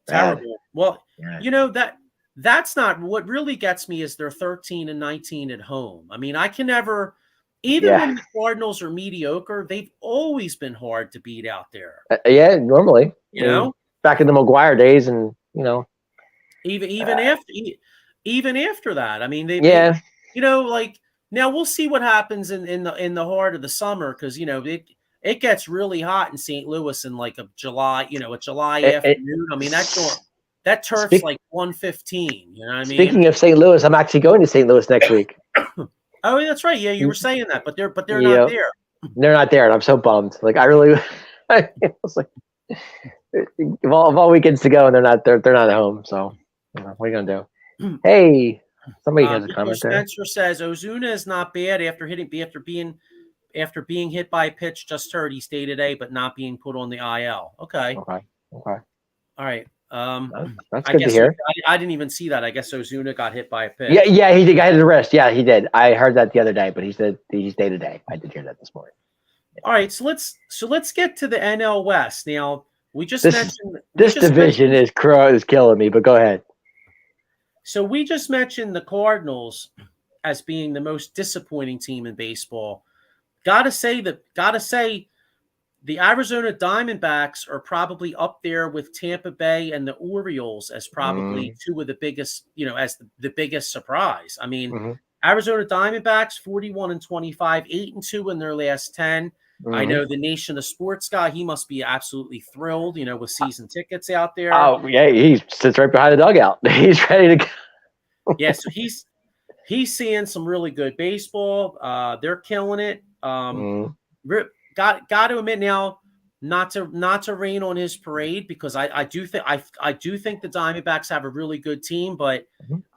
terrible. Well, bad. that's not what really gets me is they're 13-19 at home. I mean, I can never, even when the Cardinals are mediocre, they've always been hard to beat out there. Yeah, normally, back in the McGuire days, and even after that. I mean, they like now we'll see what happens in the heart of the summer because it gets really hot in St. Louis in like a July afternoon. I mean that turf's like 115. You know what I mean? Speaking of St. Louis, I'm actually going to St. Louis next week. Oh, that's right. Yeah, you were saying that, but they're not there. They're not there, and I'm so bummed. Like I really, it's like of all weekends to go, and they're not at home. So what are you gonna do? Hey, somebody has a comment there. Spencer says Ozuna is not bad after being hit by a pitch just heard he's day to day, but not being put on the IL. Okay. All right. That's good to hear. I didn't even see that. I guess Ozuna got hit by a pitch. Yeah, he did. I had his wrist. Yeah, he did. I heard that the other day, but he said he's day to day. I did hear that this morning. All right, so let's get to the NL West now. We just mentioned this division is killing me. But go ahead. So we just mentioned the Cardinals as being the most disappointing team in baseball. Gotta say the Arizona Diamondbacks are probably up there with Tampa Bay and the Orioles as probably two of the biggest, as the biggest surprise. I mean, Arizona Diamondbacks 41-25, 8-2 in their last 10. I know the Nation of Sports guy, he must be absolutely thrilled, with season tickets out there. Oh, yeah, he sits right behind the dugout. He's ready to go. Yeah, so he's seeing some really good baseball. They're killing it. Got to admit now, not to rain on his parade because I do think the Diamondbacks have a really good team, but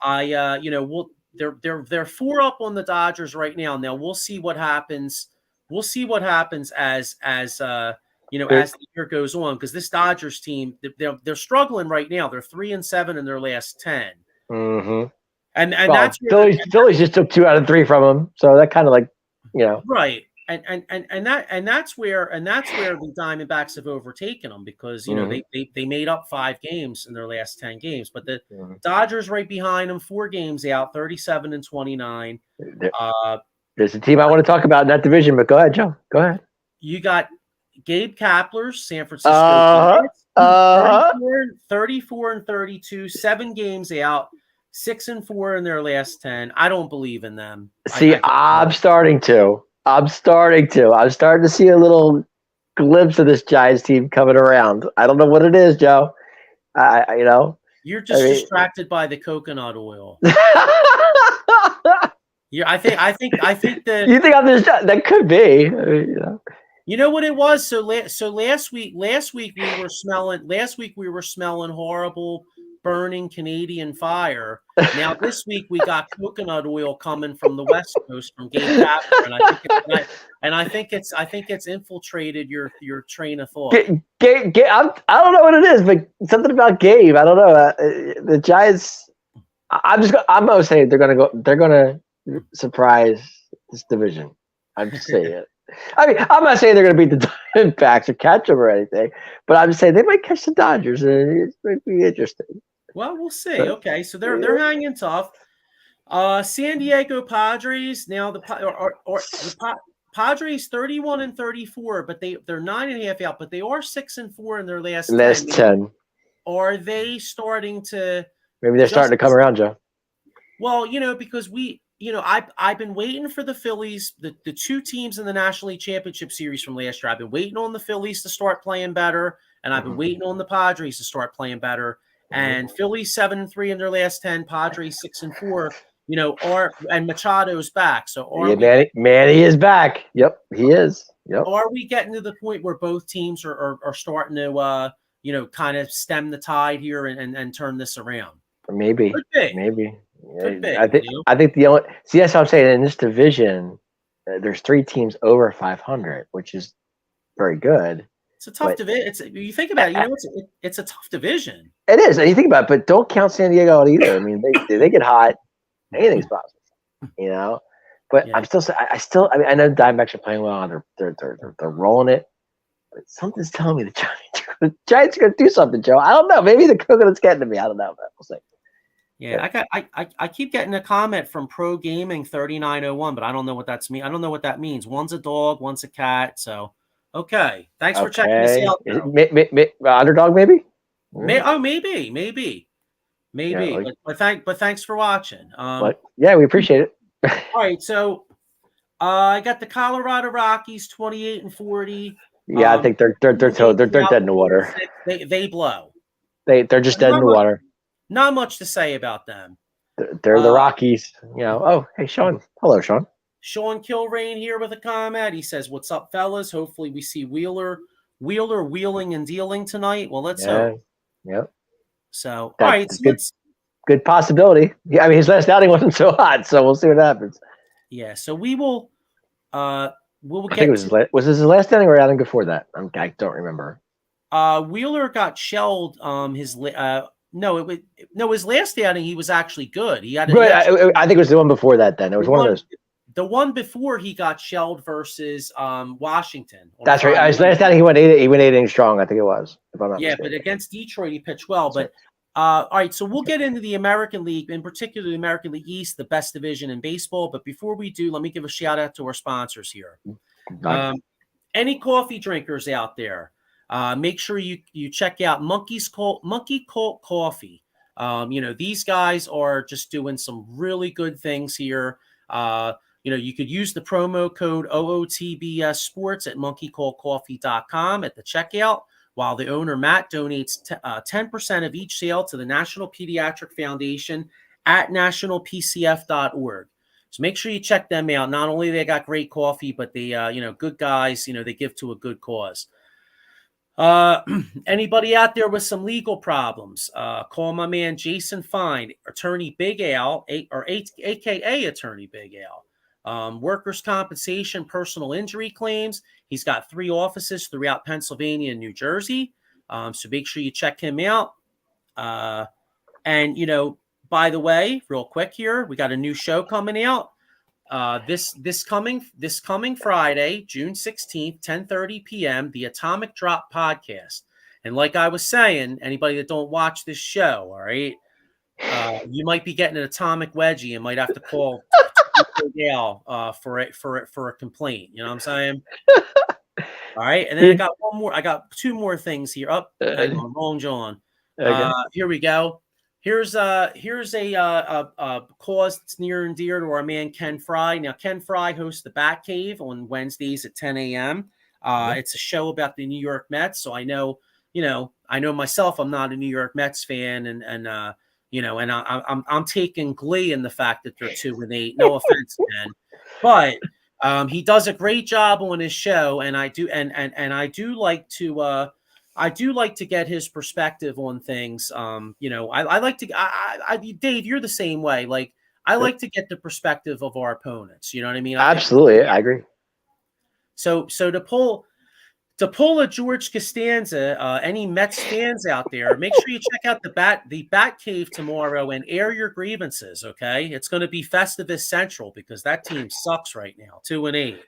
they're 4 up on the Dodgers right now. Now we'll see what happens. We'll see what happens as the year goes on because this Dodgers team they're struggling right now. They're 3-7 in their last 10. And that's Phillies just took 2 out of 3 from him, so that kind of right. And that's where the Diamondbacks have overtaken them because they made up 5 games in their last 10 games, but the Dodgers right behind them, 4 games out, 37-29. There's a team I want to talk about in that division, but go ahead, Joe. Go ahead. You got Gabe Kapler's San Francisco 34-32, 7 games out, 6-4 in their last 10. I don't believe in them. See, I'm starting to see a little glimpse of this Giants team coming around. I don't know what it is, Joe. You're just distracted by the coconut oil. Yeah, I think that you think I'm just that could be. You know what it was? So last week we were smelling horrible burning Canadian fire. Now this week we got coconut oil coming from the West Coast from Gabe Kapler, and I think it's infiltrated your train of thought. I don't know what it is, but something about Gabe. I don't know. The Giants. I'm gonna say they're gonna surprise this division. I'm just saying it. I mean, I'm not saying they're going to beat the Diamondbacks or catch them or anything, but I'm just saying they might catch the Dodgers, and it might be interesting. Well, we'll see. Okay, so they're hanging tough. San Diego Padres now the Padres 31-34, but they're 9.5 out, but they are 6-4 in their last 10. Are they starting to? Maybe they're starting to come around, Joe. Well, because I've been waiting for the Phillies, the 2 teams in the National League Championship Series from last year. I've been waiting on the Phillies to start playing better, and I've been waiting on the Padres to start playing better. And Phillies 7-3 in their last 10, Padres 6-4. And Machado's back. So Manny is back. Yep, he is. Yep. Are we getting to the point where both teams are starting to kind of stem the tide here and turn this around? Maybe. Could be. I think the only that's what I'm saying. In this division, there's 3 teams over 500, which is very good. It's a tough But division. You think about it, it's a tough division. it is, and you think about it, but don't count San Diego out either. I mean, they get hot, anything's possible, you know. But Yeah. I mean, I know the Diamondbacks are playing well. They're rolling it, but something's telling me the Giants are going to do something, Joe. I don't know. Maybe the coconut's getting to me. I don't know, but we'll see. Yeah, I keep getting a comment from Pro Gaming 3901, but I don't know what that's mean. I don't know what that means. One's a dog, one's a cat. So, okay. Thanks for checking us out. Underdog, maybe. Maybe. Yeah, But thanks for watching. Yeah, we appreciate it. All right, so I got the Colorado Rockies 28-40. Yeah, I think they're dead in the water. They blow. They're just dead in the water. Not much to say about them. They're the Rockies. You know. Oh, hey, Sean. Hello, Sean. Sean Kilrain here with a comment. He says, "What's up, fellas? Hopefully, we see Wheeler wheeling and dealing tonight." Well, let's hope. Yep. So, all right, so good possibility. Yeah, I mean, his last outing wasn't so hot, so we'll see what happens. Yeah, so we will. I think it was his last outing or outing before that? I don't remember. Wheeler got shelled. His last outing he was actually good. He had. I think it was the one before that. Then it was one of those. The one before he got shelled versus Washington. That's right. His last outing he went 8 innings strong. I think it was. If I'm not mistaken. But against Detroit he pitched well. But all right, so we'll get into the American League, in particular the American League East, the best division in baseball. But before we do, let me give a shout out to our sponsors here. Any coffee drinkers out there, make sure you check out Monkey Cult Coffee. These guys are just doing some really good things here. You could use the promo code OOTBS Sports at monkeycultcoffee.com at the checkout, while the owner, Matt, donates 10% of each sale to the National Pediatric Foundation at nationalpcf.org. So make sure you check them out. Not only they got great coffee, but they, good guys, they give to a good cause. Anybody out there with some legal problems, call my man Jason Fine, Attorney Big Al, AKA Attorney Big Al. Workers' compensation, personal injury claims. He's got 3 offices throughout Pennsylvania and New Jersey. So make sure you check him out. And by the way, real quick here, we got a new show coming out. This coming Friday, June 16th, 10:30 p.m., the Atomic Drop podcast. And like I was saying, anybody that don't watch this show, all right, you might be getting an atomic wedgie and might have to call Gail for a complaint. You know what I'm saying? All right, and then I got one more. I got 2 more things here. Hang on, Long John. Okay. Here we go. Here's a cause that's near and dear to our man Ken Fry. Now, Ken Fry hosts the Bat Cave on Wednesdays at 10 a.m. It's a show about the New York Mets. So I know myself, I'm not a New York Mets fan, and I'm taking glee in the fact that they're 2-8. No offense, Ken, but he does a great job on his show, and I do like to get his perspective on things. I like to. Dave, you're the same way. Like, I like to get the perspective of our opponents. You know what I mean? Absolutely, I agree. So to pull a George Costanza, any Mets fans out there, make sure you check out the Bat Cave tomorrow and air your grievances. Okay, it's going to be Festivus Central because that team sucks right now, 2-8.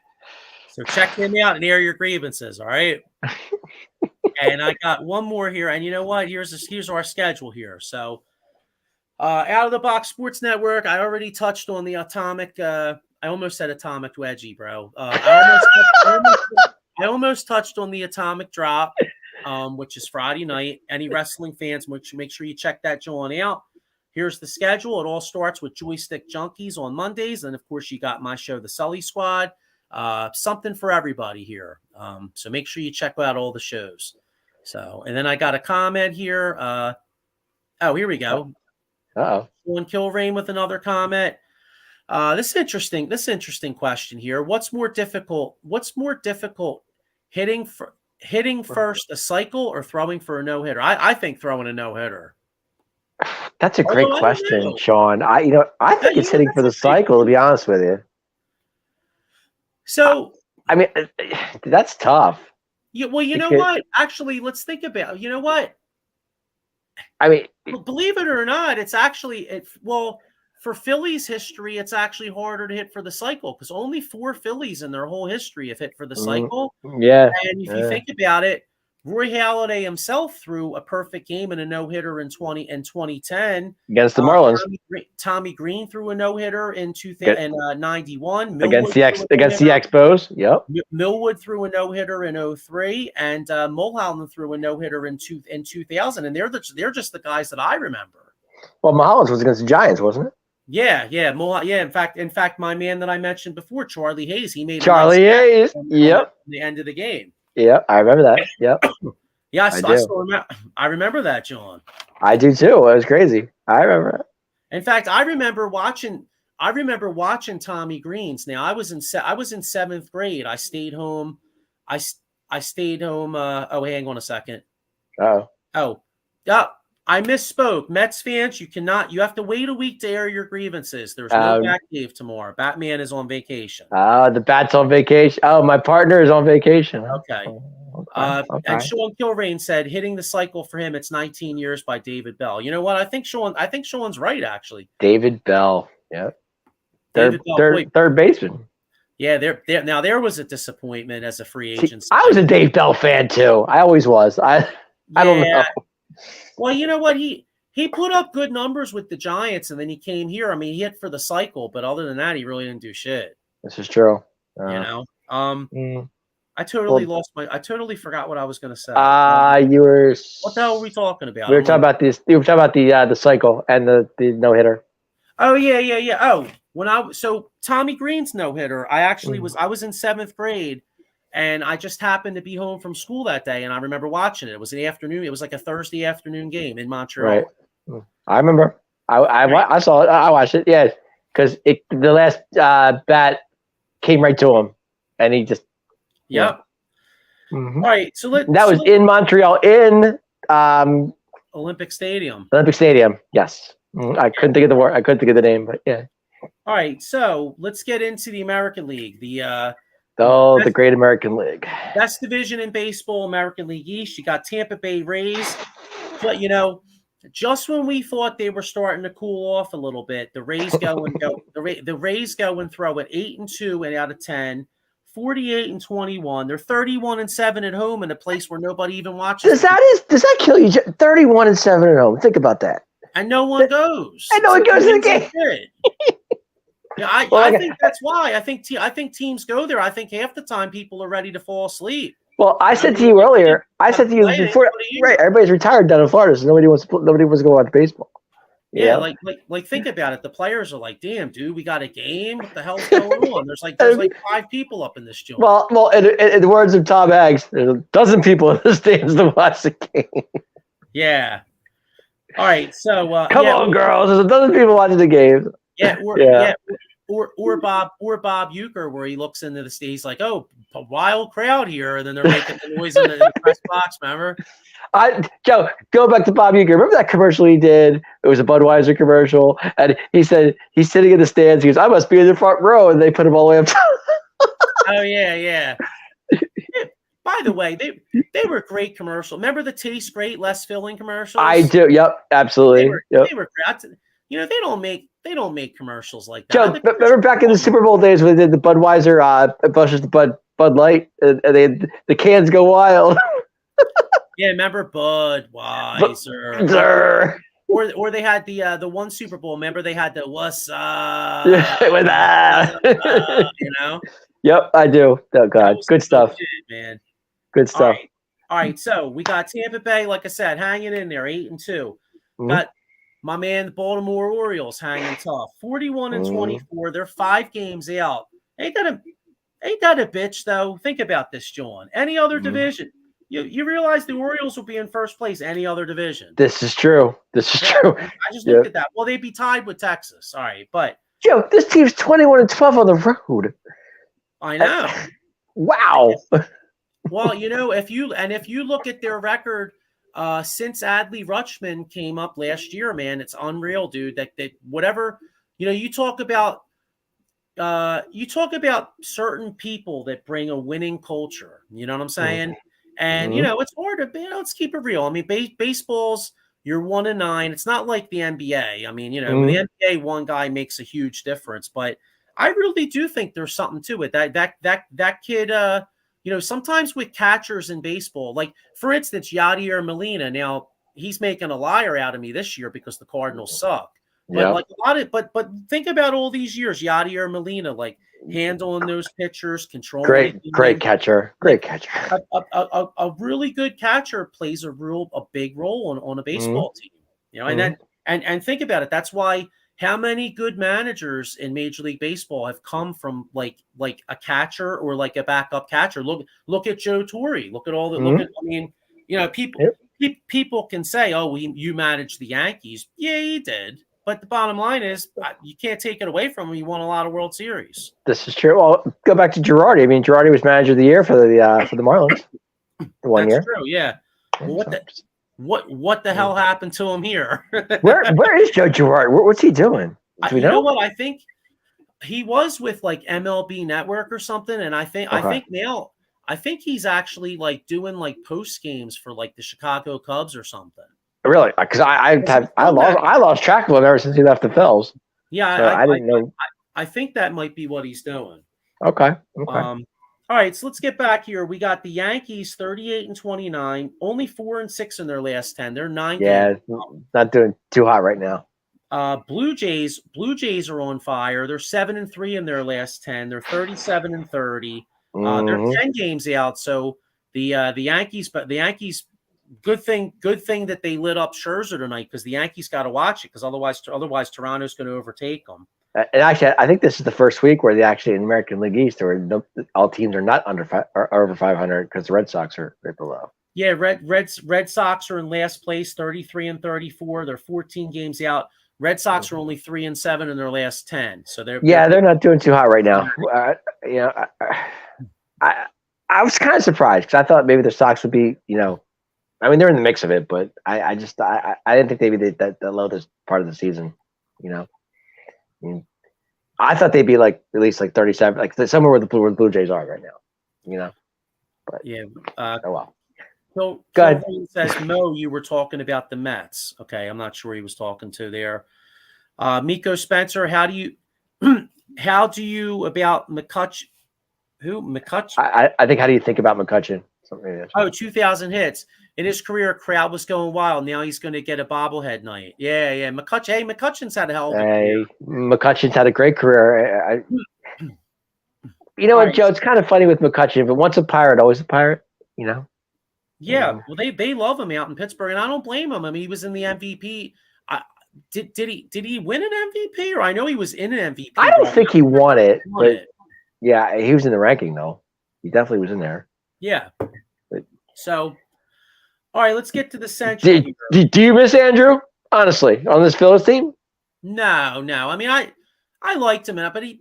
So check them out and air your grievances. All right. And I got one more here, and you know what? Here's our schedule here. So, Out of the Box Sports Network. I already touched on the Atomic. I almost said Atomic Wedgie, bro. I almost touched on the Atomic Drop, which is Friday night. Any wrestling fans, make sure you check that joint out. Here's the schedule. It all starts with Joystick Junkies on Mondays, and of course, you got my show, The Sully Squad. Something for everybody here. So make sure you check out all the shows. So, and then I got a comment here. Here we go. Sean Kilrain with another comment. This interesting question here. What's more difficult? Hitting first a cycle or throwing for a no-hitter? I think throwing a no-hitter. That's a great Although I don't question, know. Sean. I think it's hitting That's for the a big cycle. To one. be honest with you, So, I mean, that's tough. well, you know Because what? Actually, let's think about. You know what? I mean, Believe it or not, it's actually for Phillies history, it's actually harder to hit for the cycle because only 4 Phillies in their whole history have hit for the mm, cycle. yeah, And if you think about it, Roy Halladay himself threw a perfect game and a no hitter in 2010. against the Marlins, Tommy Green threw a no hitter in 91. against Millwood the threw a no hitter. Expos. Yep. Millwood threw a no hitter in 03, and Mulholland threw a no hitter in 2000. And they're just the guys that I remember. Well, Mullins was against the Giants, wasn't it? Yeah. In fact, my man that I mentioned before, Charlie Hayes, he made Charlie a nice Hayes. on Yep. the end of the game. Yep. I remember that. Yep. Yeah, I still remember. I remember that, John. I do too. It was crazy. I remember it. In fact, I remember watching Tommy Green's. Now I was in 7th grade. I stayed home. I stayed home. Hang on a second. Oh. I misspoke. Mets fans, you have to wait a week to air your grievances. There's no Batcave tomorrow. Batman is on vacation. The Bat's on vacation. Oh, my partner is on vacation. Okay. Okay. And Sean Kilrain said hitting the cycle for him, it's 19 years by David Bell. You know what? I think Sean's right, actually. David Bell. Yep. Third baseman. Yeah, there was a disappointment as a free agent. I was a Dave Bell fan too. I always was. I don't know. Well, you know what? He put up good numbers with the Giants, and then he came here. I mean, he hit for the cycle, but other than that, he really didn't do shit. This is true. I totally forgot what I was going to say. You were. What the hell were we talking about? We were talking about this. You were talking about the cycle and the no hitter. Oh yeah. Oh, Tommy Green's no hitter. I was in 7th grade, and I just happened to be home from school that day, and I remember watching it. It was an afternoon. It was like a Thursday afternoon game in Montreal. Right. I remember. I saw it. I watched it. Yeah, because the last bat came right to him, and he just. Yep. Yeah. Mm-hmm. All right. So that was in Montreal in Olympic Stadium. Olympic Stadium. Yes. I couldn't think of the word. I couldn't think of the name, but yeah. All right. So let's get into the American League. The Great American League. Best division in baseball, American League East. You got Tampa Bay Rays. But just when we thought they were starting to cool off a little bit, the Rays go and throw it 8-2 and out of 10. 48-21. They're 31-7 at home in a place where nobody even watches. Does that kill you? 31-7 at home. Think about that. And no one goes. And no one goes to the game. Yeah, I think that's why. I think teams go there. I think half the time people are ready to fall asleep. Well, I said to you earlier. I said to you before. Right, everybody's retired down in Florida, so nobody wants to go watch baseball. Yeah, like think about it. The players are like, "Damn, dude, we got a game. What the hell's going on?" There's like 5 people up in this joint. Well, in the words of Tom Hanks, there's a dozen people in the stands to watch the game. Yeah. All right. So come on, girls. There's a dozen people watching the game. Yeah. Or Bob Uecker, where he looks into the stage, he's like, "Oh, a wild crowd here," and then they're making the noise in the press box. Remember? Joe, go back to Bob Uecker. Remember that commercial he did? It was a Budweiser commercial, and he said he's sitting in the stands. He goes, "I must be in the front row," and they put him all the way up top. Oh yeah. By the way, they were great commercials. Remember the Taste Great, Less Filling commercials? I do. Yep, absolutely. They were great. They don't make commercials like that. Joe, remember back in the Super Bowl days when they did the Budweiser versus the Bud Light, and the cans go wild. Yeah, remember Budweiser. Or they had the one Super Bowl. Remember they had the what's up? With that. Yep, I do. Oh God, good stuff, man. Good stuff. All right. So we got Tampa Bay, like I said, hanging in there, 8-2. Mm-hmm. Got my man, the Baltimore Orioles, hanging tough, 41-24. They're 5 games out. Ain't that a bitch though? Think about this, John. Any other division? You realize the Orioles will be in first place any other division. This is true. True. I just looked at that. Well, they'd be tied with Texas. All right, but Joe, this team's 21-12 on the road. I know. Wow. Well, if you look at their record since Adley Rutschman came up last year, man, it's unreal, dude. That whatever, you talk about certain people that bring a winning culture. You know what I'm saying? And it's hard to, let's keep it real. I mean, baseball's, you're 1-9. It's not like the NBA. I mean, the NBA, one guy makes a huge difference, but I really do think there's something to it. That kid, sometimes with catchers in baseball, like for instance, Yadier Molina. Now he's making a liar out of me this year because the Cardinals suck. But like a lot of, but think about all these years, Yadier Molina, like handling those pitchers, controlling. Great catcher. A really good catcher plays a big role on a baseball team. And then and think about it. That's why how many good managers in Major League Baseball have come from like a catcher or like a backup catcher. Look at Joe Torre. Look at all the people can say, "Oh, you managed the Yankees." Yeah, he did. But the bottom line is, you can't take it away from him. He won a lot of World Series. This is true. Well, go back to Girardi. I mean, Girardi was manager of the year for the Marlins. That's true. Yeah. Well, what the hell happened to him here? where is Joe Girardi? What's he doing? Do we know? You know what? I think he was with like MLB Network or something, and I think he's actually like doing like post games for like the Chicago Cubs or something. Really? Because I lost track of him ever since he left the Phils. Yeah, so I didn't know. I think that might be what he's doing. Okay. All right, so let's get back here. We got the Yankees 38-29, only 4-6 in their last 10. They're 9 games. Not doing too hot right now. Blue Jays are on fire. They're 7-3 in their last 10. They're 37-30. They're 10 games out. So the Yankees. Good thing that they lit up Scherzer tonight because the Yankees got to watch it because otherwise Toronto's going to overtake them. And actually, I think this is the first week where in the American League East, all teams are not over 500 because the Red Sox are right below. Yeah, Red Sox are in last place, 33-34. They're 14 games out. Red Sox are only 3-7 in their last 10. So they're not doing too hot right now. I was kind of surprised because I thought maybe the Sox would be, I mean, they're in the mix of it, but I didn't think they'd be that low this part of the season. I mean, I thought they'd be like at least like 37, like somewhere where the Blue Jays are right now. But yeah. Oh well. So go ahead. Says Mo, you were talking about the Mets. Okay, I'm not sure he was talking to there. Miko Spencer, how do you about McCutcheon? Who McCutcheon? I think how do you think about McCutcheon? 2,000 hits. In his career, crowd was going wild. Now he's going to get a bobblehead night. Yeah. McCutcheon's had a hell of a career. McCutcheon's had a great career. You know what, Joe? It's kind of funny with McCutcheon, but once a Pirate, always a Pirate. Yeah. Well, they love him out in Pittsburgh, and I don't blame him. I mean, he was in the MVP. Did he win an MVP? Or I know he was in an MVP. I don't think he won it, but yeah, he was in the ranking though. He definitely was in there. Yeah. So. All right, let's get to the Central. Do you miss Andrew? Honestly, on this Phillies team? No. I mean, I liked him, but he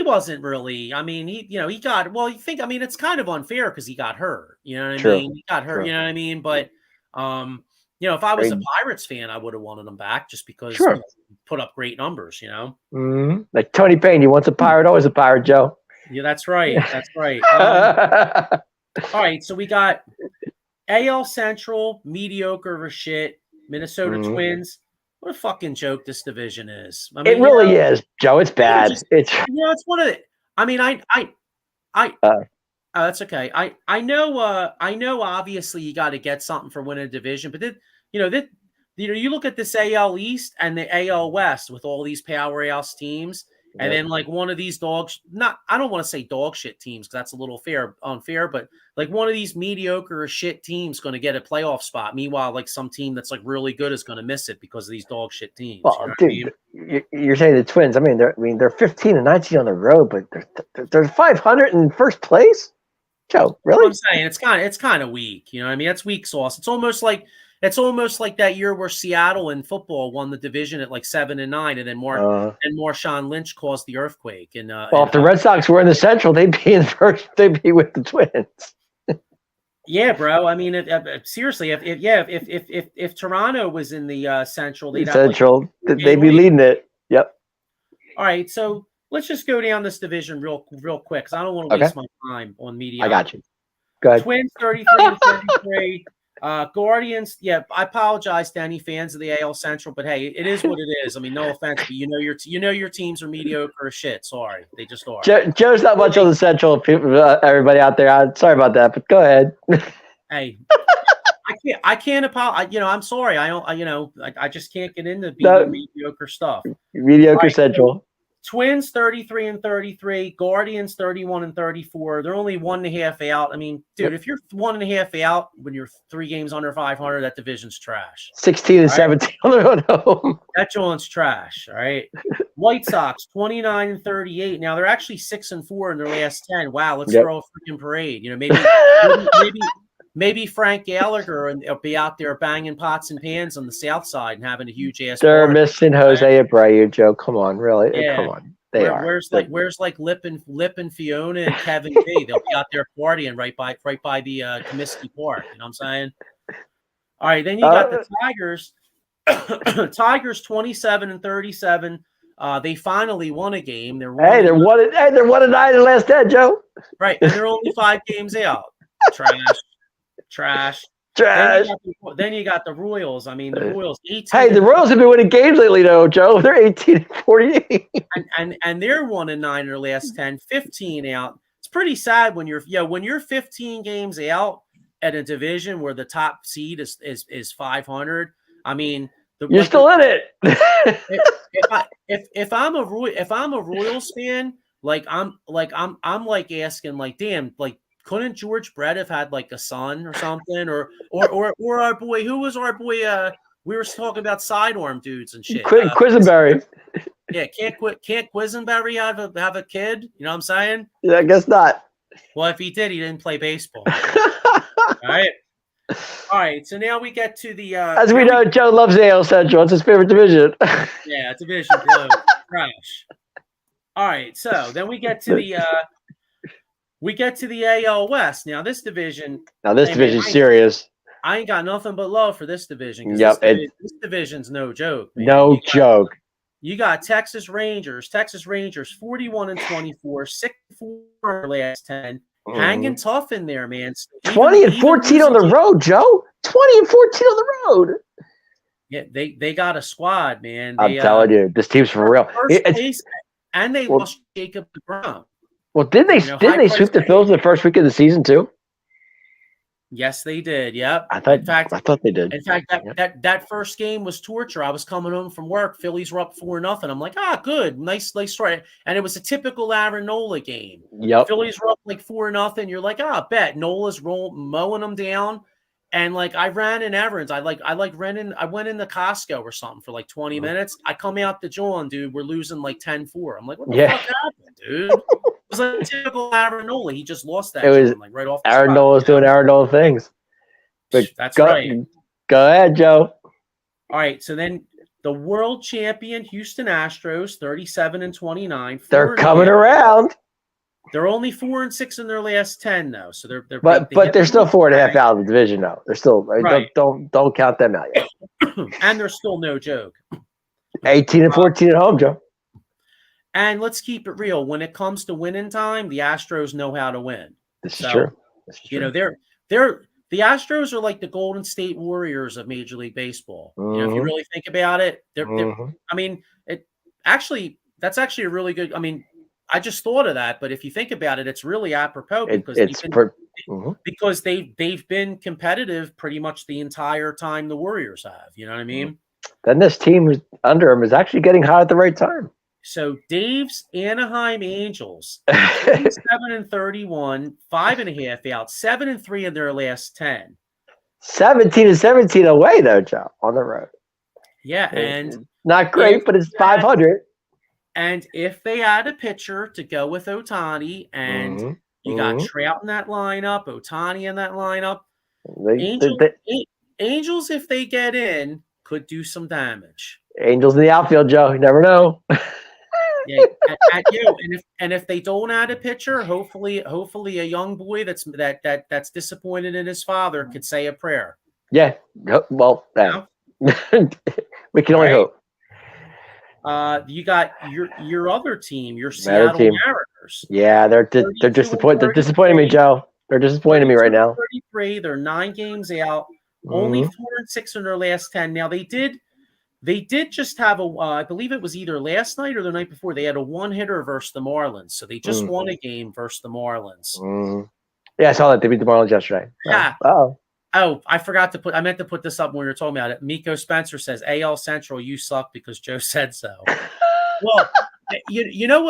wasn't really. I mean, he got. Well, you think? I mean, it's kind of unfair because he got hurt. You know what I mean? He got hurt. True. You know what I mean? But if I was a Pirates fan, I would have wanted him back just because he put up great numbers. Like Tony Payne, he wants a Pirate, always a Pirate, Joe. Yeah, that's right. That's right. All right, so we got AL Central, mediocre or shit. Minnesota Twins. What a fucking joke this division is. I mean, it really is, Joe. It's bad. It's one of the. I mean, that's okay. I know. Obviously, you got to get something for winning a division, but you look at this AL East and the AL West with all these powerhouse teams. And then like one of these I don't want to say dog shit teams because that's a little unfair, but like one of these mediocre or shit teams going to get a playoff spot. Meanwhile, like some team that's like really good is going to miss it because of these dog shit teams. Well, dude, you're saying the Twins. I mean, they're 15-19 on the road, but they're 500 in first place. Joe, really? That's what I'm saying it's kind of weak. You know what I mean? That's weak sauce. It's almost like that year where Seattle in football won the division at like 7-9, and then Marshawn Lynch caused the earthquake. And if the Red Sox were in the Central, they'd be in first. They'd be with the Twins. Yeah, bro. I mean, seriously, if Toronto was in the Central, they'd have like Central, the game they'd be lead. leading it. Yep. All right, so let's just go down this division real quick because I don't want to Okay. waste my time on I got you. mediocrity. Go ahead. Twins 33 and 33. Guardians, yeah, I apologize to any fans of the AL Central, but hey, it is what it is. I mean, no offense, but your teams are mediocre as shit. Sorry, they just are. Joe's not much on the Central. People, everybody out there, sorry about that, but go ahead. Hey, I can't apologize. I'm sorry. I don't. I just can't get into being mediocre stuff. Mediocre Central. Twins 33 and 33, Guardians 31 and 34. They're only 1.5 out. I mean, dude, if you're 1.5 out when you're 3 games under 500, that division's trash. 16 and 17 on their own home. That joint's trash. All right. White Sox 29 and 38. Now they're actually 6 and 4 in their last 10. Wow, let's throw a freaking parade. Maybe Frank Gallagher will be out there banging pots and pans on the south side and having a huge ass. They're missing Jose Abreu, Joe. Come on, really? Yeah. Come on. Where's Lip and Fiona and Kevin B? They'll be out there partying right by the Comiskey Park. You know what I'm saying? All right, then you got the Tigers. Tigers 27 and 37. They finally won a game. They're 1 and 9 in the last 10, Joe. Right, and they're only 5 games out. Trash. Then you got the Royals. I mean, the Royals 18. Hey, the Royals have been winning games lately, though, Joe. They're 18 and 48. And they're 1 and 9 in their last 10, 15 out. It's pretty sad when you're 15 games out at a division where the top seed is 500. I mean, you're still in it. if I'm a Royals fan, I'm asking damn, couldn't George Brett have had a son or something, or our boy? Who was our boy? We were talking about sidearm dudes and shit. Quisenberry. Yeah, can't Quisenberry have a kid? You know what I'm saying? Yeah, I guess not. Well, if he did, he didn't play baseball. All right. So now we get to the. As we know, Joe loves AL Central. It's his favorite division. Yeah, division crash. All right, so then we get to the. We get to the AL West. Now, this division. Division's serious. I ain't got nothing but love for this division. Yep. This division's no joke. Man. No joke. You got Texas Rangers 41 and 24, 6 and 4 last 10. Hanging tough in there, man. 20 and 14 on the road, Joe. 20 and 14 on the road. Yeah, they got a squad, man. I'm telling you, this team's for real. And they lost Jacob deGrom. Well, didn't they sweep the Phils in the first week of the season too? Yes, they did. Yep. I thought they did. In fact, that first game was torture. I was coming home from work. Phillies were up 4-0. I'm like, good, nice start. And it was a typical Aaron Nola game. Yep. Phillies were up 4-0. You're like, bet Nola's mowing them down. And I ran in errands. I went into Costco or something for 20 minutes. I come out to John, dude. We're losing 10-4. I'm like, what the fuck happened, dude? It was a typical Aaron Nola. He just lost that. It was right off. Aaron Nola's doing Aaron Nola things. But that's right. Go ahead, Joe. All right. So then the world champion Houston Astros, 37 and 29. They're coming around. They're only 4 and 6 in their last 10, though. So they're but they're still 4.5 out of the division, though. They're still right. Don't count them out yet. And they're still no joke. 18 and 14 at home, Joe. And let's keep it real. When it comes to winning time, the Astros know how to win. This is true. The Astros are like the Golden State Warriors of Major League Baseball. If you really think about it, I mean, that's actually a really good. I mean, I just thought of that, but if you think about it, it's really apropos because they've been competitive pretty much the entire time the Warriors have. You know what I mean? Then this team under him is actually getting hot at the right time. So Dave's Anaheim Angels, 27 and 31, 5.5 out, 7 and 3 in their last 10. 17 and 17 away though, Joe, on the road. Yeah, and not great, but it's 500. And if they add a pitcher to go with Ohtani, and you got Trout in that lineup, Ohtani in that lineup, Angels, if they get in, could do some damage. Angels in the outfield, Joe. You never know. Yeah, at you. And if they don't add a pitcher, hopefully a young boy that's disappointed in his father could say a prayer. Yeah. Well, You know? we can All only right. hope. You got your other team, your Another Seattle team. Mariners. Yeah, they're 32 and disappointed. They're disappointing me, 33. Joe. They're disappointing me 32 right and now. 33. They're 9 games out. Only Mhm. 4-6 in their last 10. Now they did just have I believe it was either last night or the night before. They had a one-hitter versus the Marlins, so they just won a game versus the Marlins. Yeah, I saw that they beat the Marlins yesterday. Yeah. Oh, I meant to put this up when we were talking about it. Miko Spencer says AL Central, you suck because Joe said so. Well, you know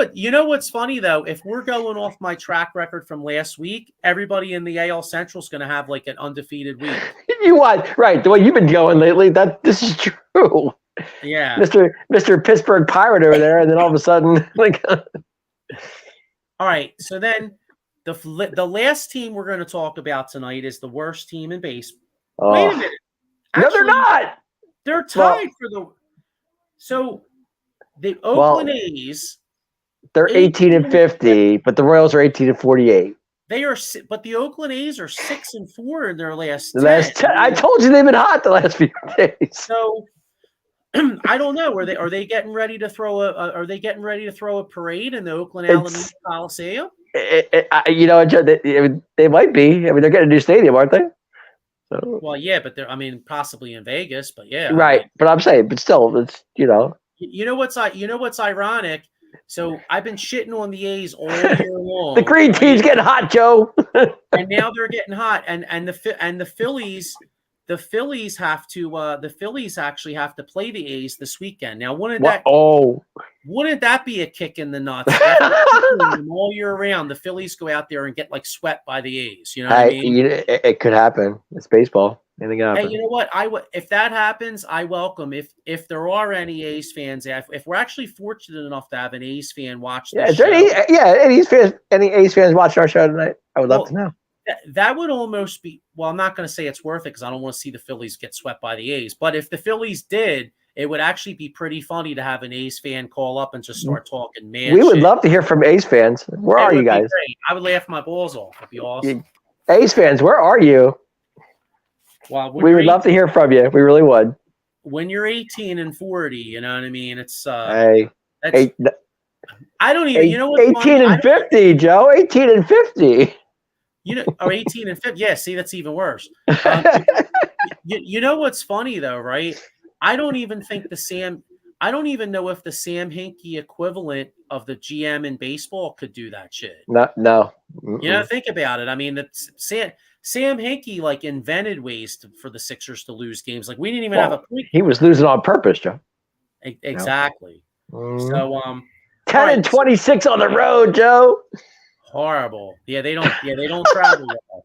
what's funny though? If we're going off my track record from last week, everybody in the AL Central is going to have like an undefeated week. you what? Right, the way you've been going lately. This is true. Yeah, Mr. Pittsburgh Pirate over there, and then all of a sudden, like. All right, so then the last team we're going to talk about tonight is the worst team in baseball. Oh. Wait a minute. Actually, no, they're not. They're tied for the. So the Oakland A's. They're 18 and 50, but the Royals are 18 and 48. They are, but the Oakland A's are 6 and 4 in their last 10. I told you they've been hot the last few days. So I don't know. Are they getting ready to throw a parade in the Oakland Alameda Coliseum? They might be. I mean, they're getting a new stadium, aren't they? So. Well, yeah, but they're. I mean, possibly in Vegas, but yeah. Right, but I'm saying, but still, it's You know what's ironic? So I've been shitting on the A's all year long. The green team's getting hot, Joe. And now they're getting hot, and the Phillies. The Phillies actually have to play the A's this weekend. Now, wouldn't that be a kick in the nuts? All year round, the Phillies go out there and get like swept by the A's. You know what I mean? It could happen. It's baseball. Anything can happen. Hey, you know what? If that happens, I welcome. If there are any A's fans, if we're actually fortunate enough to have an A's fan watch this show, any A's fans watching our show tonight? I would love to know. That would almost be. Well, I'm not going to say it's worth it because I don't want to see the Phillies get swept by the A's. But if the Phillies did, it would actually be pretty funny to have an A's fan call up and just start talking man. We would love to hear from A's fans. Where are you guys? I would laugh my balls off. It'd be awesome. A's fans, where are you? Well, we would love to hear from you. We really would. When you're 18 and 40, you know what I mean? It's I don't even. You know what? 18 and 50, Joe. 18 and 50. Or 18 and 50. Yeah, see, that's even worse. You know what's funny though, right? I don't even know if the Sam Hinkie equivalent of the GM in baseball could do that shit. No. Mm-mm. Think about it. I mean, Sam Hinkie like invented ways for the Sixers to lose games. Like we didn't even have a point. He was losing on purpose, Joe. Exactly. No. So 10 and 26 on the road, Joe. Horrible. Yeah, they don't travel well.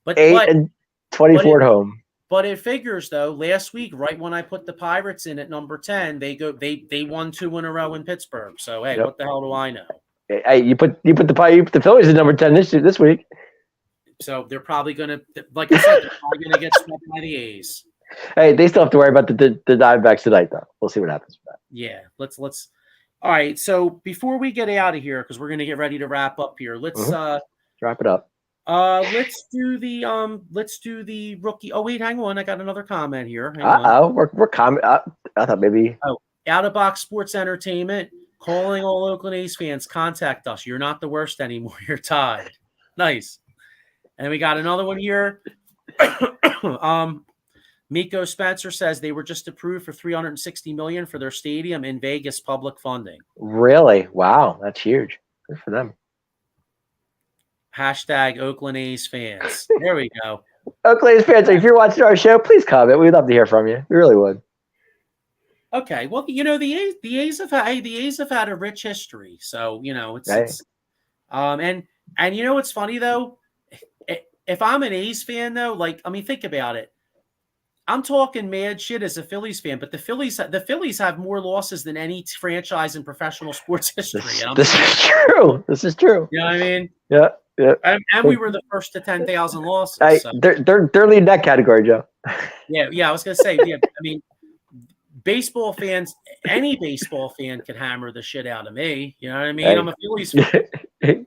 But 8 and 24 at home. But it figures though. Last week, right when I put the Pirates in at number 10, they won 2 in a row in Pittsburgh. So hey, What the hell do I know? Hey, you put the Phillies at number 10 this week. So they're probably gonna, like I said, they're probably gonna get swept by the A's. Hey, they still have to worry about the Diamondbacks tonight, though. We'll see what happens with that. Yeah, let's. All right, so before we get out of here, because we're gonna get ready to wrap up here, let's wrap it up. Let's do the rookie. Oh wait, hang on, I got another comment here. We're comment. I thought maybe. Oh, Out of Box Sports Entertainment calling all Oakland A's fans. Contact us. You're not the worst anymore. You're tied. Nice. And we got another one here. Miko Spencer says they were just approved for $360 million for their stadium in Vegas public funding. Really? Wow, that's huge. Good for them. Hashtag Oakland A's fans. There we go. Oakland A's fans, if you're watching our show, please comment. We'd love to hear from you. We really would. Okay. Well, the A's have had a rich history, so it's and what's funny though, if I'm an A's fan though, think about it. I'm talking mad shit as a Phillies fan, but the Phillies have more losses than any franchise in professional sports history. This is true. You know what I mean? Yeah. And we were the first to 10,000 losses. They're leading that category, Joe. Yeah. I was gonna say, yeah. I mean, baseball fans, any baseball fan could hammer the shit out of me. You know what I mean? Hey. I'm a Phillies fan.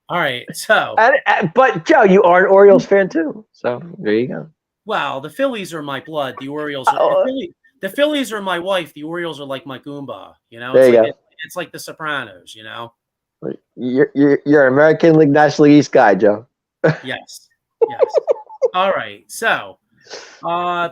All right. So, but Joe, you are an Orioles fan too. So there you go. well, the Phillies are my blood. The Orioles are the Phillies are my wife. The Orioles are like my Goomba. You know, there you go. It's like the Sopranos. You know. You're an American League National League East guy, Joe. Yes. Yes. All right. So,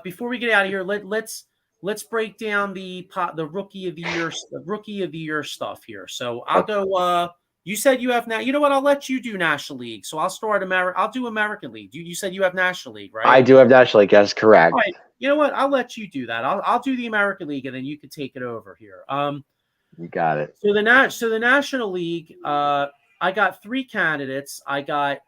before we get out of here, let's break down the rookie of the year stuff here. So I'll go. You said you have now. You know what? I'll let you do National League. So I'll start I'll do American League. You said you have National League, right? I do have National League. That's correct. All right. You know what? I'll let you do that. I'll do the American League, and then you can take it over here. You got it. So the National League, I got 3 candidates. I got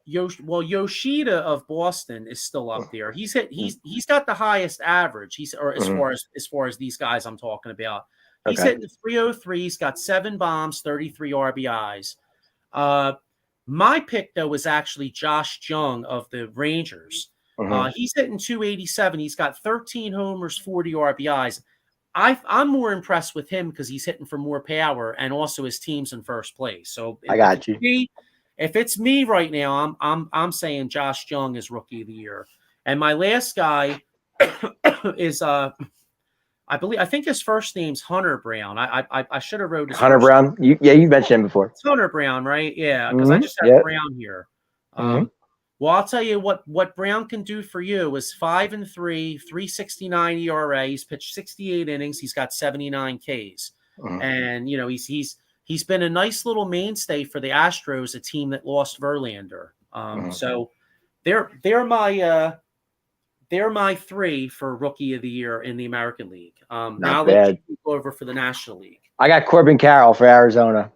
Yoshida of Boston is still up there. He's got the highest average. As far as these guys I'm talking about. He's hitting 303. He's got 7 bombs, 33 RBIs. My pick though was actually Josh Jung of the Rangers. He's hitting 287. He's got 13 homers, 40 RBIs. I'm more impressed with him because he's hitting for more power, and also his team's in first place. So I got you. If it's me right now, I'm saying Josh Jung is Rookie of the Year. And my last guy is I think his first name's Hunter Brown. I should have wrote his Hunter Brown. You mentioned him before. It's Hunter Brown, right? Yeah, because I just have Brown here. Well, I'll tell you what Brown can do for you is 5-3, 3.69 ERA. He's pitched 68 innings. He's got 79 Ks, and you know he's been a nice little mainstay for the Astros, a team that lost Verlander. So they're my 3 for Rookie of the Year in the American League. Now let's go over for the National League. I got Corbin Carroll for Arizona.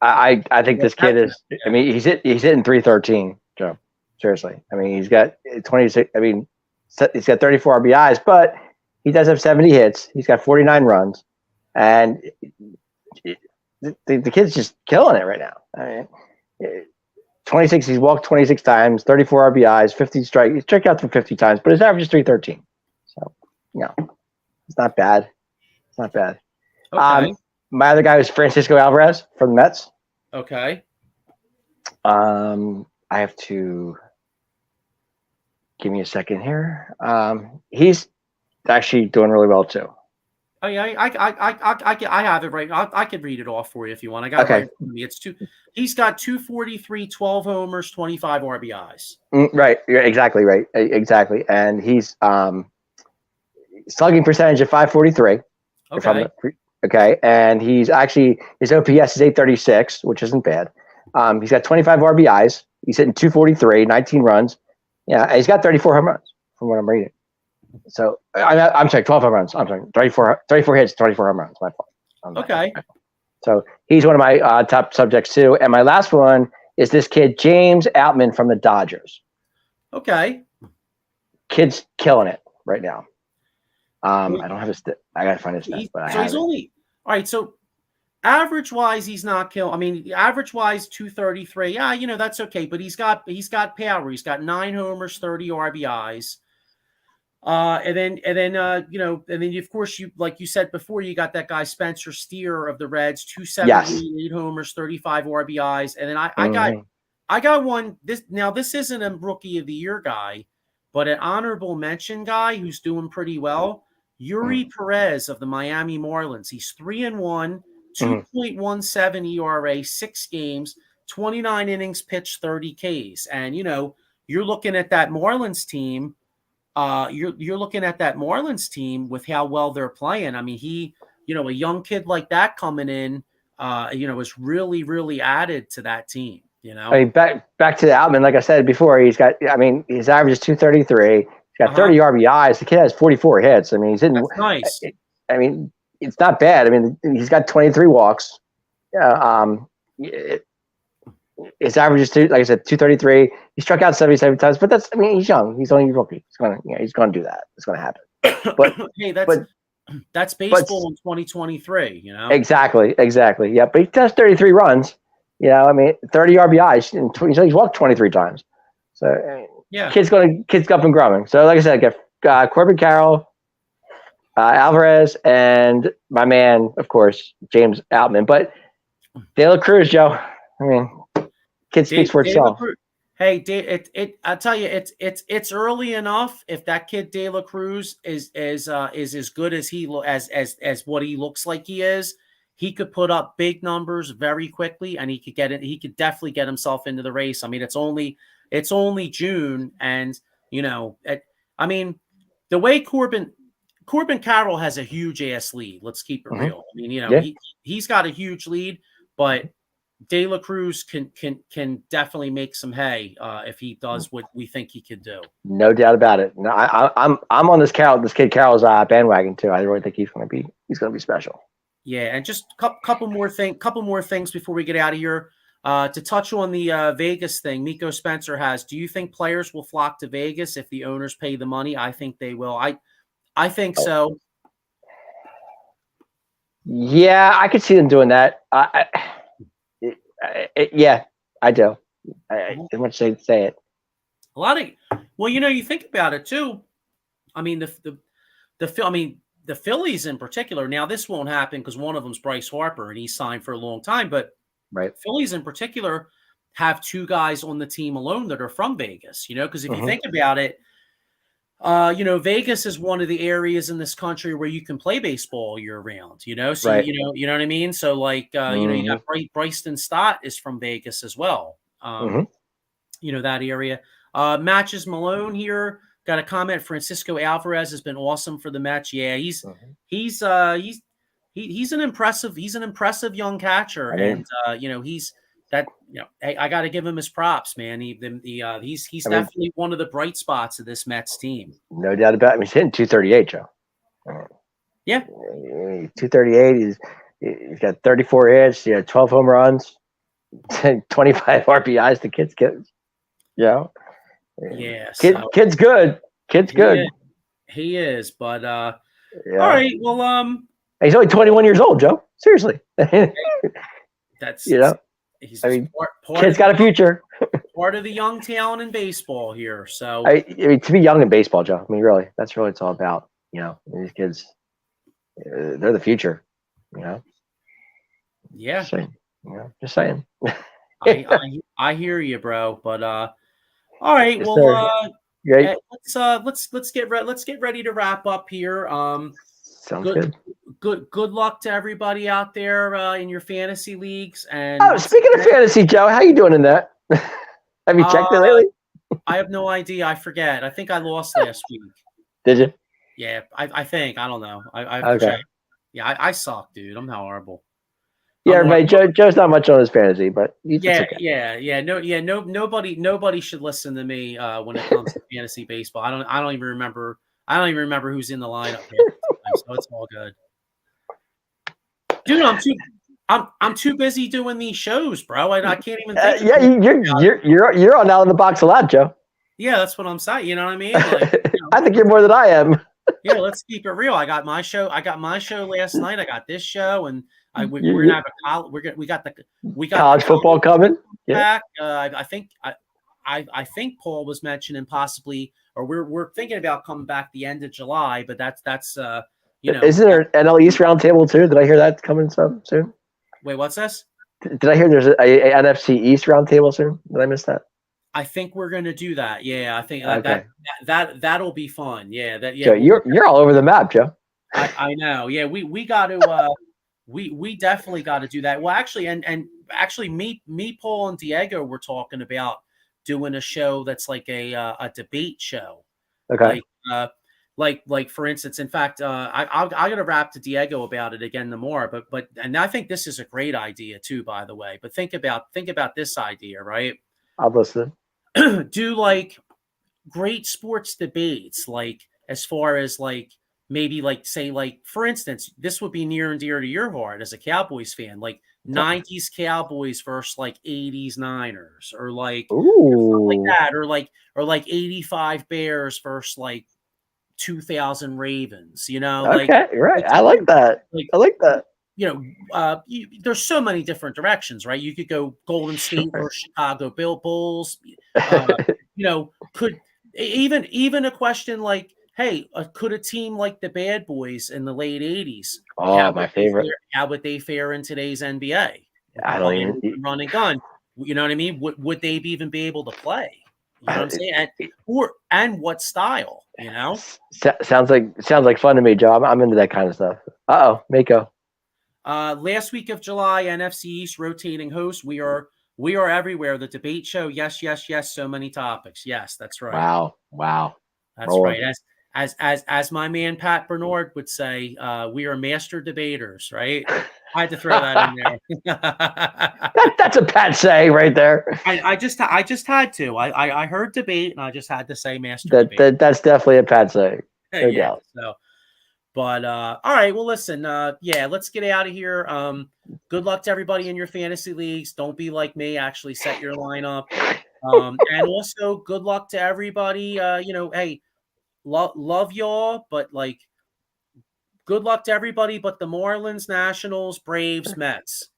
I think this kid is. I mean, he's hitting 313. Joe, seriously. I mean, he's got 26. I mean, he's got 34 RBIs, but he does have 70 hits. He's got 49 runs, and the kid's just killing it right now. I mean, 26. He's walked 26 times, 34 RBIs, 50 strike. He's struck out for 50 times, but his average is 313. So, it's not bad. It's not bad. Okay. My other guy was Francisco Alvarez from the Mets. Okay. I have to give me a second here. He's actually doing really well too. Oh yeah, I have it right. I could read it off for you if you want. I got it right for me. He's got 243, 12 homers, 25 RBIs. Right. Exactly. Right. Exactly. And he's slugging percentage of 543. Okay. Okay. And he's actually, his OPS is 836, which isn't bad. He's got 25 RBIs. He's hitting 243, 19 runs. Yeah. And he's got 34 home runs from what I'm reading. So I'm sorry, 12 home runs. I'm sorry, 34 hits, 24 home runs. My fault. Okay. So he's one of my top subjects too. And my last one is this kid, James Outman from the Dodgers. Okay. Kid's killing it right now. I don't have his. I gotta find his stats, but he's only all right. So average wise, he's not killing. I mean, average wise, 233. Yeah, that's okay. But he's got power. He's got 9 homers, 30 RBIs. And then of course you, like you said before, you got that guy Spencer Steer of the Reds, 278, 8 homers, 35 RBIs. And then I got one. This isn't a Rookie of the Year guy, but an honorable mention guy who's doing pretty well. Yuri Perez of the Miami Marlins. He's 3-1, 2.17 ERA, 6 games, 29 innings pitched, 30 Ks. And you're looking at that Marlins team. You're looking at that Marlins team with how well they're playing. I mean, a young kid like that coming in, is really, really added to that team. I mean, back to the Outman, like I said before, he's got. I mean, his average is 233. He's got 30 RBIs. The kid has 44 hits. I mean, he's hitting. That's nice. I mean, it's not bad. I mean, he's got 23 walks. His average is like I said, 233. He struck out 77 times, but he's young. He's only a rookie. He's gonna do that. It's gonna happen. But hey, that's baseball in 2023. Exactly. Yeah, but he does 33 runs. I mean, 30 RBIs, and he's walked 23 times. So yeah, kid's up and growing. So like I said, I got Corbin Carroll, Alvarez, and my man, of course, James Outman. But De La Cruz, Joe. I mean, kid speaks for itself. Hey, I tell you, it's early enough. If that kid De La Cruz is as good as as what he looks like he is, he could put up big numbers very quickly, and he could get it. He could definitely get himself into the race. I mean, it's only June, and I mean, the way Corbin Carroll has a huge ass lead. Let's keep it real. I mean, he's got a huge lead, but De La Cruz can definitely make some hay if he does what we think he can do. No doubt about it. No, I'm on this kid Carroll's bandwagon too. I really think he's going to be special. Yeah, and just a couple more things before we get out of here. To touch on the Vegas thing, Miko Spencer has. Do you think players will flock to Vegas if the owners pay the money? I think they will. I think so. Yeah, I could see them doing that. Yeah, I do. I much say it. A lot of you think about it too. I mean, the Phillies in particular. Now, this won't happen because one of them's Bryce Harper, and he's signed for a long time. But right, Phillies in particular have two guys on the team alone that are from Vegas. Because if you think about it, Vegas is one of the areas in this country where you can play baseball year round, so, right. you know what I mean? So like, you got Bryson Stott is from Vegas as well. That area, Matches Malone here got a comment. Francisco Alvarez has been awesome for the Mets. Yeah. He's an impressive young catcher. And, hey, I got to give him his props, man. He's definitely one of the bright spots of this Mets team. No doubt about it. He's hitting 238, Joe. Yeah, 238. He's got 34 hits. 12 home runs, 25 RBIs. The kid's good. Yeah. Kid's good. Kid's good. He is, but all right. Well, he's only 21 years old, Joe. Seriously. That's kid's got a future. Part of the young talent in baseball here. So to be young in baseball, Joe. I mean, really, that's really what it's all about. These kids, they're the future. Yeah. Just saying. I hear you, bro. But all right. Yes, well, great. Let's get ready to wrap up here. Sounds good. Good luck to everybody out there in your fantasy leagues. And speaking of fantasy, Joe, how you doing in that? Have you checked it lately? I have no idea. I forget. I think I lost last week. Did you? Yeah, I think. I don't know. I okay. Yeah, I suck, dude. I'm not horrible. Yeah, everybody. Joe's not much on his fantasy, but okay. Nobody should listen to me when it comes to fantasy baseball. I don't even remember. I don't even remember who's in the lineup here, so it's all good. Dude, I'm too busy doing these shows, bro. I can't even think. You're on Out of the Box a lot, Joe. Yeah, that's what I'm saying. You know what I mean? Like, I think you're more than I am. Yeah, let's keep it real. I got my show last night. I got this show, and we're gonna have we got college football coming. Back. I think Paul was mentioning possibly, or we're thinking about coming back the end of July, but that's Isn't there an NL East roundtable too? Did I hear that coming soon? Wait, what's this? Did I hear there's a NFC East roundtable soon? Did I miss that? I think we're gonna do that. Yeah, I think okay. that'll be fun. Yeah, Joe, you're all over the map, Joe. I know. Yeah, we got to we definitely got to do that. Well, actually, and actually, me, Paul, and Diego were talking about doing a show that's like a debate show. Okay. Like for instance, in fact, I'm gonna rap to Diego about it again tomorrow. But and I think this is a great idea too, by the way. But think about this idea, right? I'll listen. Do like great sports debates, like as far as like maybe like say like for instance, this would be near and dear to your heart as a Cowboys fan, like 90s Cowboys versus like 80s Niners, or like something like that, or like 85 Bears versus like 2000 Ravens, okay, right. I like that. I like that. There's so many different directions, right? You could go Golden State or Chicago Bulls. Could even a question like, hey, could a team like the Bad Boys in the late '80s, Oh, my favorite. how would they fare in today's NBA? I don't even. Run and gun. You know what I mean? Would they even be able to play? You know what I'm saying? And what style? You know? Sounds like fun to me, Joe. I'm into that kind of stuff. Uh-oh, Mako. Last week of July, NFC East rotating host. We are everywhere. The debate show. Yes, yes, yes. So many topics. Yes, that's right. Wow. That's right. As my man Pat Bernard would say, we are master debaters, right? I had to throw that in there. That's a Pat say right there. I just had to. I heard debate and I just had to say master debate. That's definitely a Pat say. No doubt. So, but all right. Well, listen. Let's get out of here. Good luck to everybody in your fantasy leagues. Don't be like me. Actually, set your lineup. And also, good luck to everybody. Hey, love y'all, but like, good luck to everybody but the Marlins, Nationals, Braves, Mets.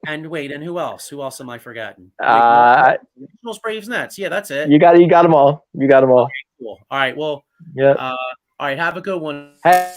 And wait, and who else? Who else am I forgetting? Nationals, Braves, Nets. Yeah, that's it. You got them all. Okay, cool. All right. Well, yeah. All right. Have a good one. Hey.